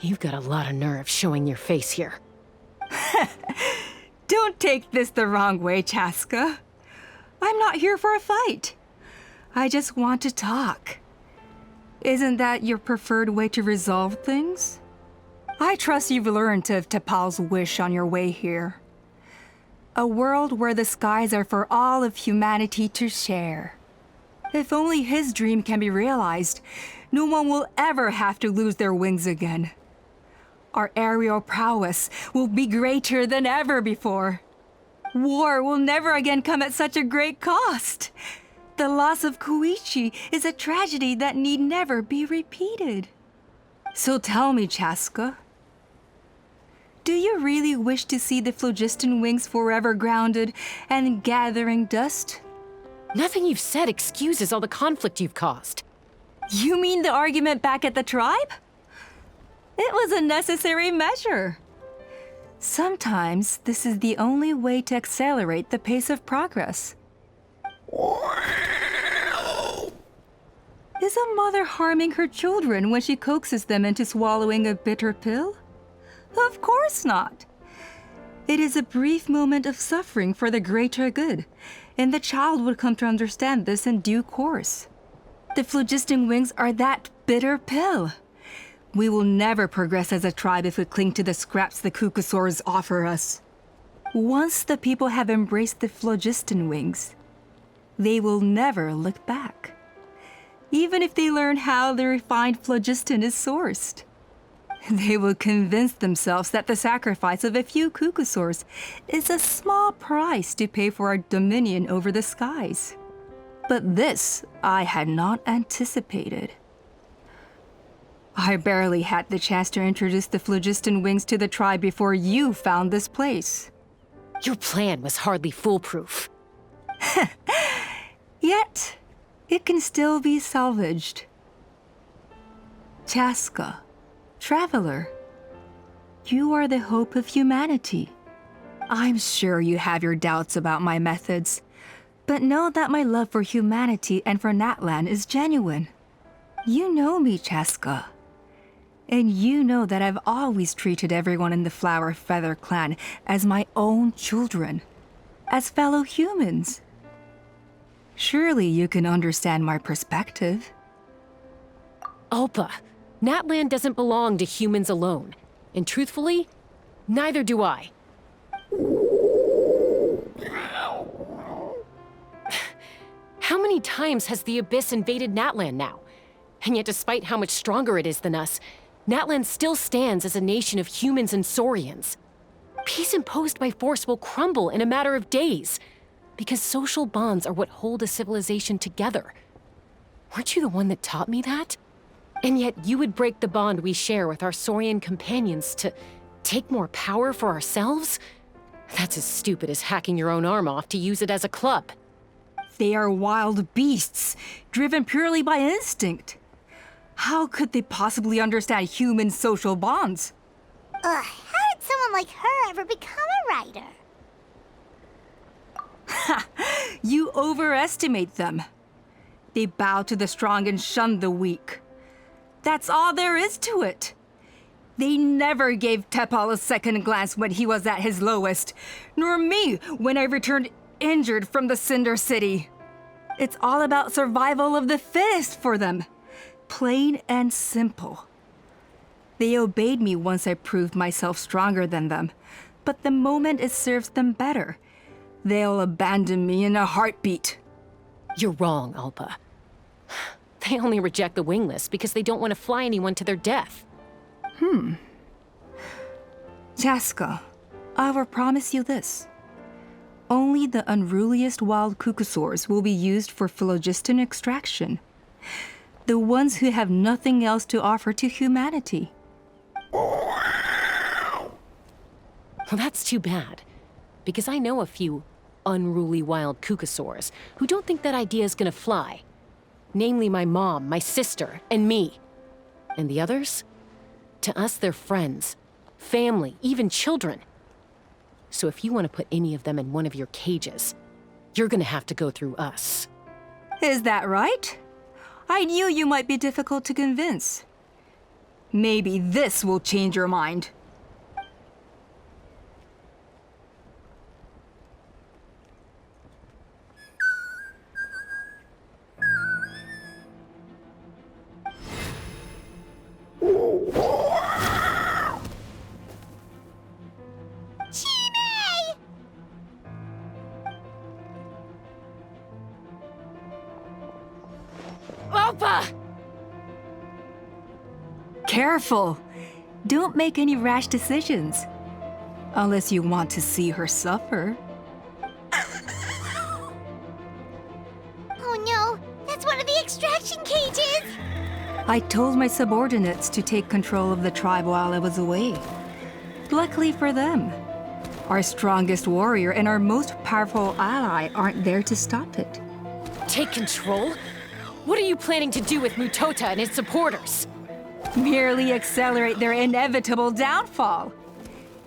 You've got a lot of nerve showing your face here. Don't take this the wrong way, Chaska. I'm not here for a fight. I just want to talk. Isn't that your preferred way to resolve things? I trust you've learned of Tepal's wish on your way here. A world where the skies are for all of humanity to share. If only his dream can be realized, no one will ever have to lose their wings again. Our aerial prowess will be greater than ever before. War will never again come at such a great cost. The loss of Koichi is a tragedy that need never be repeated. So tell me, Chaska, do you really wish to see the phlogiston wings forever grounded and gathering dust? Nothing you've said excuses all the conflict you've caused. You mean the argument back at the tribe? It was a necessary measure. Sometimes this is the only way to accelerate the pace of progress. Is a mother harming her children when she coaxes them into swallowing a bitter pill? Of course not. It is a brief moment of suffering for the greater good, and the child would come to understand this in due course. The phlogiston wings are that bitter pill. We will never progress as a tribe if we cling to the scraps the Kukasaurs offer us. Once the people have embraced the phlogiston wings, they will never look back. Even if they learn how the refined phlogiston is sourced. They will convince themselves that the sacrifice of a few Kukasaurs is a small price to pay for our dominion over the skies. But this I had not anticipated. I barely had the chance to introduce the phlogiston wings to the tribe before you found this place. Your plan was hardly foolproof. Yet, it can still be salvaged. Chaska, traveler, you are the hope of humanity. I'm sure you have your doubts about my methods, but know that my love for humanity and for Natlan is genuine. You know me, Chaska. And you know that I've always treated everyone in the Flower Feather clan as my own children, as fellow humans. Surely you can understand my perspective. Alpa, Natlan doesn't belong to humans alone. And truthfully, neither do I. How many times has the Abyss invaded Natlan now? And yet despite how much stronger it is than us, Natlan still stands as a nation of humans and saurians. Peace imposed by force will crumble in a matter of days, because social bonds are what hold a civilization together. Weren't you the one that taught me that? And yet you would break the bond we share with our saurian companions to take more power for ourselves? That's as stupid as hacking your own arm off to use it as a club. They are wild beasts, driven purely by instinct. How could they possibly understand human social bonds? How did someone like her ever become a writer? Ha! You overestimate them. They bow to the strong and shun the weak. That's all there is to it. They never gave Tepal a second glance when he was at his lowest, nor me when I returned injured from the Cinder City. It's all about survival of the fittest for them. Plain and simple. They obeyed me once I proved myself stronger than them, but the moment it serves them better, they'll abandon me in a heartbeat. You're wrong, Alpa. They only reject the wingless because they don't want to fly anyone to their death. Chaska, I will promise you this. Only the unruliest wild cuckosaurs will be used for phlogiston extraction. The ones who have nothing else to offer to humanity. Well, that's too bad, because I know a few unruly wild cuckosaurs who don't think that idea is gonna fly. Namely my mom, my sister, and me. And the others? To us, they're friends, family, even children. So if you want to put any of them in one of your cages, you're gonna have to go through us. Is that right? I knew you might be difficult to convince. Maybe this will change your mind. Alpa! Careful! Don't make any rash decisions. Unless you want to see her suffer. Oh no, that's one of the extraction cages! I told my subordinates to take control of the tribe while I was away. Luckily for them, our strongest warrior and our most powerful ally aren't there to stop it. Take control? What are you planning to do with Mutota and his supporters? Merely accelerate their inevitable downfall.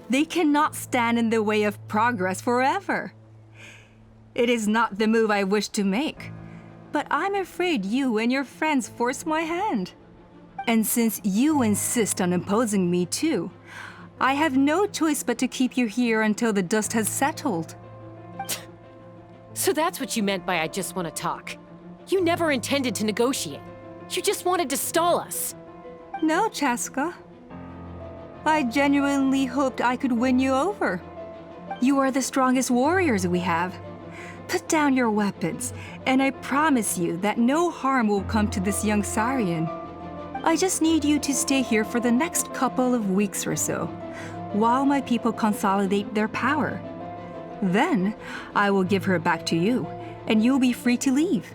They cannot stand in the way of progress forever. It is not the move I wish to make, but I'm afraid you and your friends force my hand. And since you insist on imposing me too, I have no choice but to keep you here until the dust has settled. So that's what you meant by I just want to talk. You never intended to negotiate. You just wanted to stall us. No, Chaska. I genuinely hoped I could win you over. You are the strongest warriors we have. Put down your weapons, and I promise you that no harm will come to this young Saurian. I just need you to stay here for the next couple of weeks or so, while my people consolidate their power. Then, I will give her back to you, and you'll be free to leave.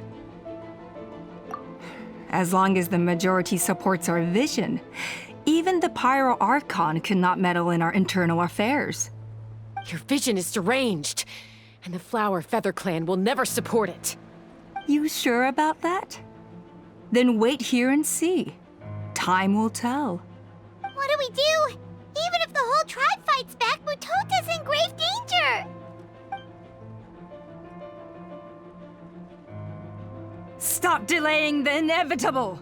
As long as the majority supports our vision, even the Pyro Archon cannot meddle in our internal affairs. Your vision is deranged, and the Flower Feather Clan will never support it. You sure about that? Then wait here and see. Time will tell. What do we do? Even if the whole tribe fights back, Mutota's in grave danger! Stop delaying the inevitable!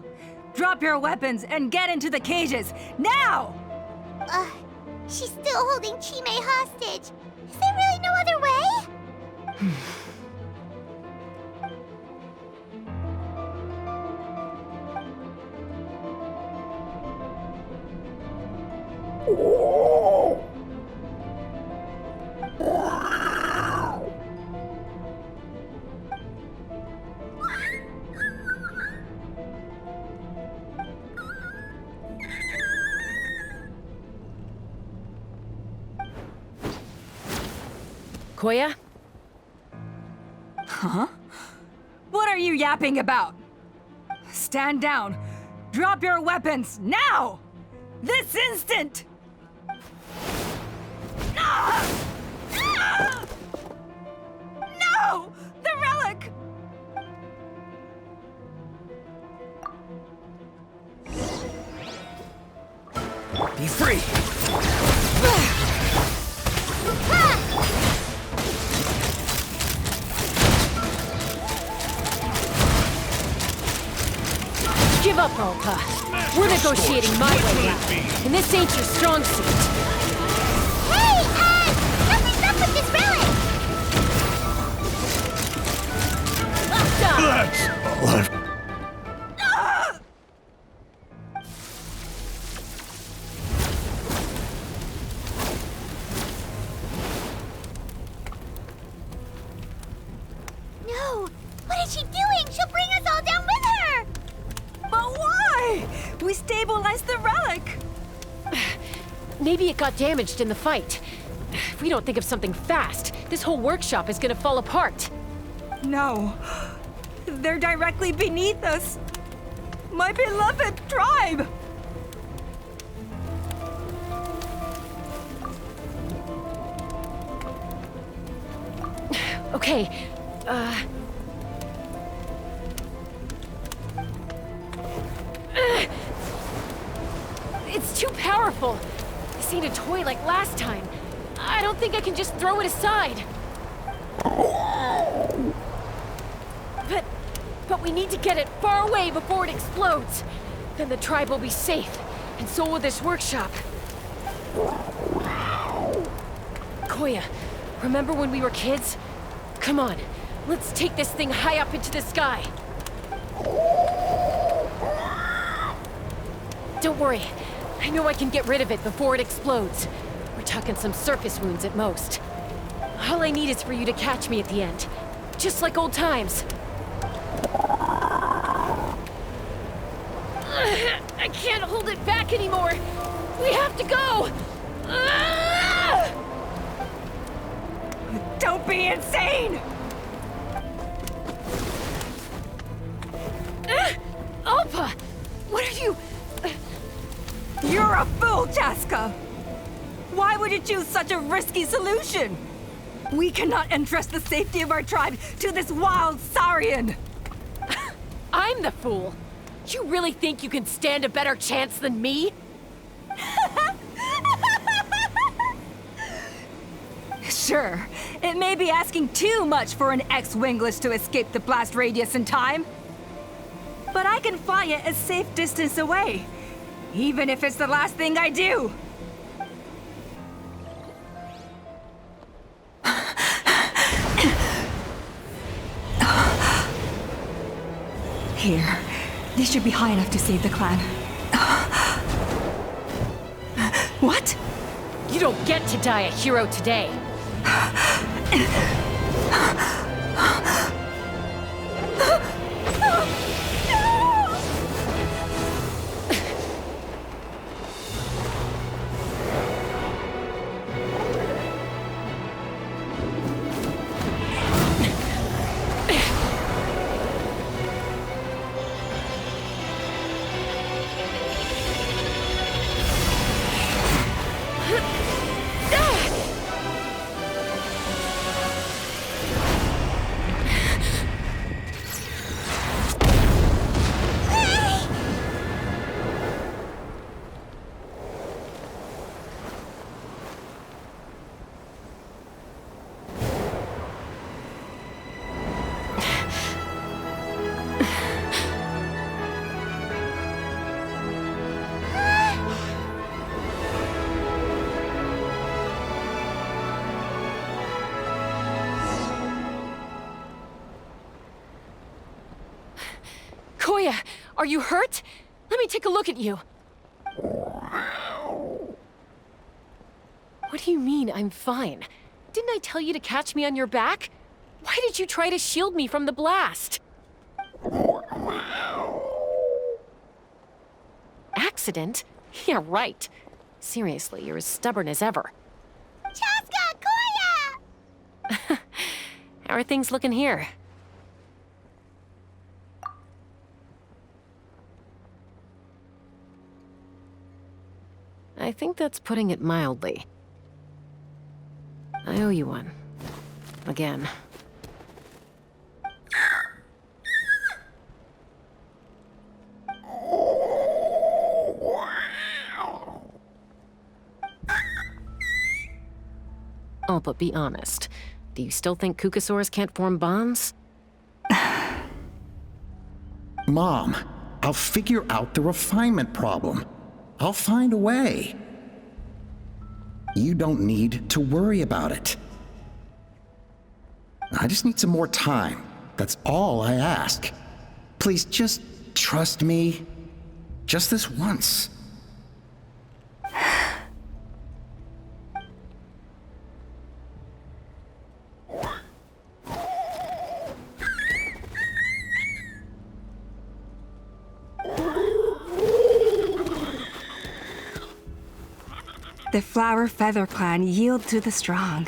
Drop your weapons and get into the cages, now! She's still holding Chime hostage. Is there really no other way? Koya? Huh? What are you yapping about? Stand down. Drop your weapons, now! This instant! No! The relic! Be free! Give up, Alpa. We're negotiating my way out, and this ain't your strong suit. Hey, something's up with this relic! Let's... We stabilized the relic! Maybe it got damaged in the fight. If we don't think of something fast, this whole workshop is gonna fall apart. No. They're directly beneath us. My beloved tribe! Okay, it's too powerful. This ain't a toy like last time. I don't think I can just throw it aside. But we need to get it far away before it explodes. Then the tribe will be safe, and so will this workshop. Koya, remember when we were kids? Come on, let's take this thing high up into the sky. Don't worry, I know I can get rid of it before it explodes. We're talking some surface wounds at most. All I need is for you to catch me at the end, just like old times. I can't hold it back anymore. We have to go. Don't be insane! Alpa! What are you... You're a fool, Chaska! Why would you choose such a risky solution? We cannot entrust the safety of our tribe to this wild Saurian! I'm the fool. You really think you can stand a better chance than me? Sure, it may be asking too much for an ex-wingless to escape the blast radius in time. But I can fly it a safe distance away, even if it's the last thing I do. Here, this should be high enough to save the clan. What? You don't get to die a hero today. Koya, are you hurt? Let me take a look at you. What do you mean, I'm fine? Didn't I tell you to catch me on your back? Why did you try to shield me from the blast? Accident? Yeah, right. Seriously, you're as stubborn as ever. Chaska, Koya! How are things looking here? I think that's putting it mildly. I owe you one. Again. Oh, but be honest. Do you still think Kukasaurs can't form bonds? Mom, I'll figure out the refinement problem. I'll find a way. You don't need to worry about it. I just need some more time. That's all I ask. Please just trust me. Just this once. The Flower Feather clan yield to the strong.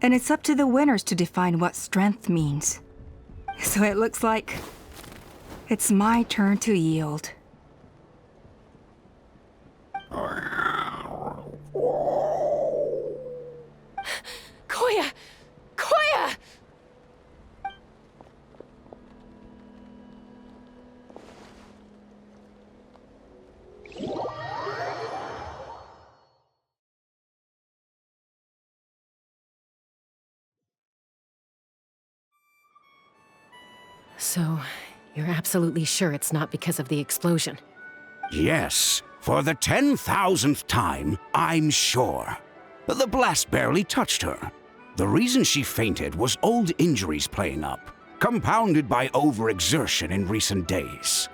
And it's up to the winners to define what strength means. So it looks like it's my turn to yield. Koya! Koya! So, you're absolutely sure it's not because of the explosion? Yes, for the 10,000th time, I'm sure. The blast barely touched her. The reason she fainted was old injuries playing up, compounded by overexertion in recent days.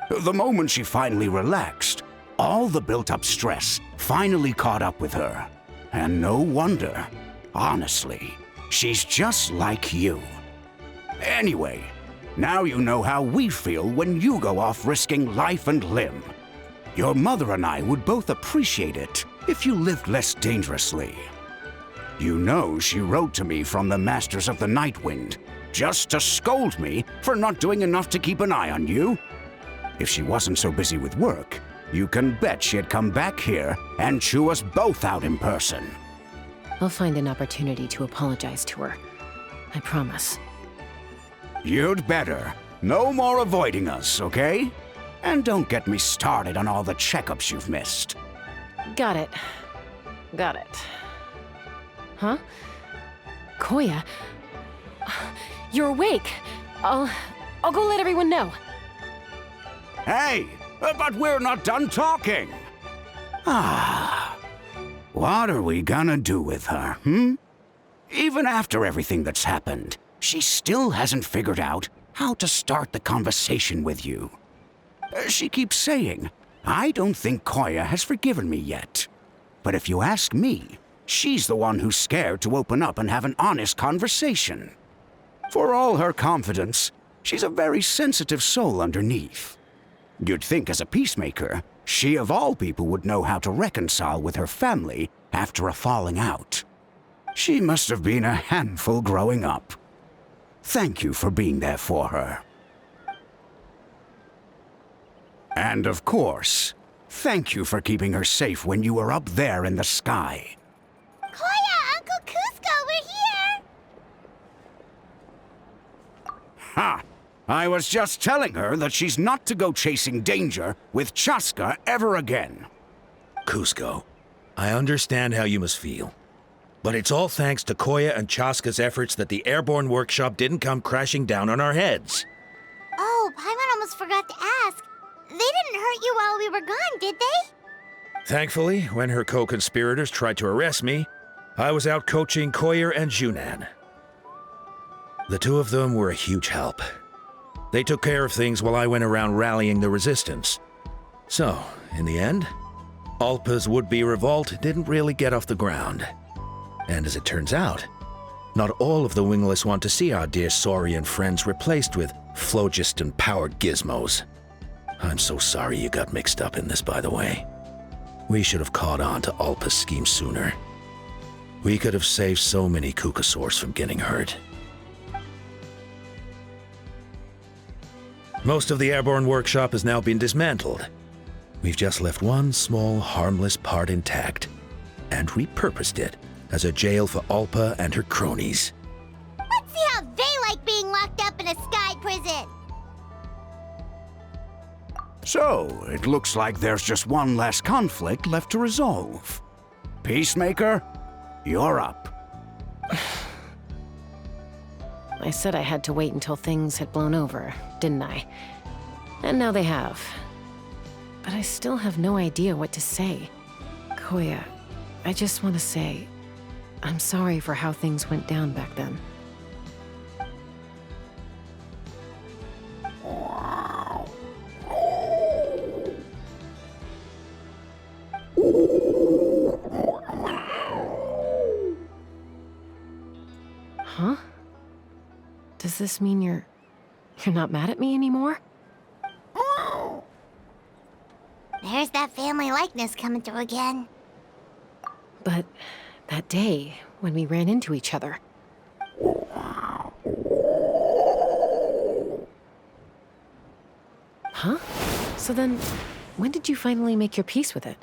The moment she finally relaxed, all the built-up stress finally caught up with her. And no wonder. Honestly, she's just like you. Anyway, now you know how we feel when you go off risking life and limb. Your mother and I would both appreciate it if you lived less dangerously. You know she wrote to me from the Masters of the Night Wind, just to scold me for not doing enough to keep an eye on you. If she wasn't so busy with work, you can bet she'd come back here and chew us both out in person. I'll find an opportunity to apologize to her. I promise. You'd better. No more avoiding us, okay? And don't get me started on all the checkups you've missed. Got it. Got it. Huh? Koya? You're awake. I'll go let everyone know. Hey, but we're not done talking. What are we gonna do with her, Even after everything that's happened, she still hasn't figured out how to start the conversation with you. She keeps saying, I don't think Koya has forgiven me yet. But if you ask me, she's the one who's scared to open up and have an honest conversation. For all her confidence, she's a very sensitive soul underneath. You'd think as a peacemaker, she of all people would know how to reconcile with her family after a falling out. She must have been a handful growing up. Thank you for being there for her. And of course, thank you for keeping her safe when you were up there in the sky. Koya, Uncle Cusco, we're here! Ha! I was just telling her that she's not to go chasing danger with Chaska ever again. Cusco, I understand how you must feel. But it's all thanks to Koya and Chaska's efforts that the airborne workshop didn't come crashing down on our heads. Oh, Paimon almost forgot to ask. They didn't hurt you while we were gone, did they? Thankfully, when her co-conspirators tried to arrest me, I was out coaching Koyer and Junan. The two of them were a huge help. They took care of things while I went around rallying the resistance. So, in the end, Alpa's would-be revolt didn't really get off the ground. And as it turns out, not all of the wingless want to see our dear Saurian friends replaced with phlogiston-powered gizmos. I'm so sorry you got mixed up in this, by the way. We should have caught on to Alpa's scheme sooner. We could have saved so many Kukasaurs from getting hurt. Most of the airborne workshop has now been dismantled. We've just left one small, harmless part intact, and repurposed it as a jail for Alpa and her cronies. Let's see how they like being locked up in a sky prison! So, it looks like there's just one last conflict left to resolve. Peacemaker, you're up. I said I had to wait until things had blown over, didn't I? And now they have. But I still have no idea what to say. Koya, I just want to say, I'm sorry for how things went down back then. Huh? Does this mean you're not mad at me anymore? There's that family likeness coming through again. But that day, when we ran into each other... Huh? So then, when did you finally make your peace with it?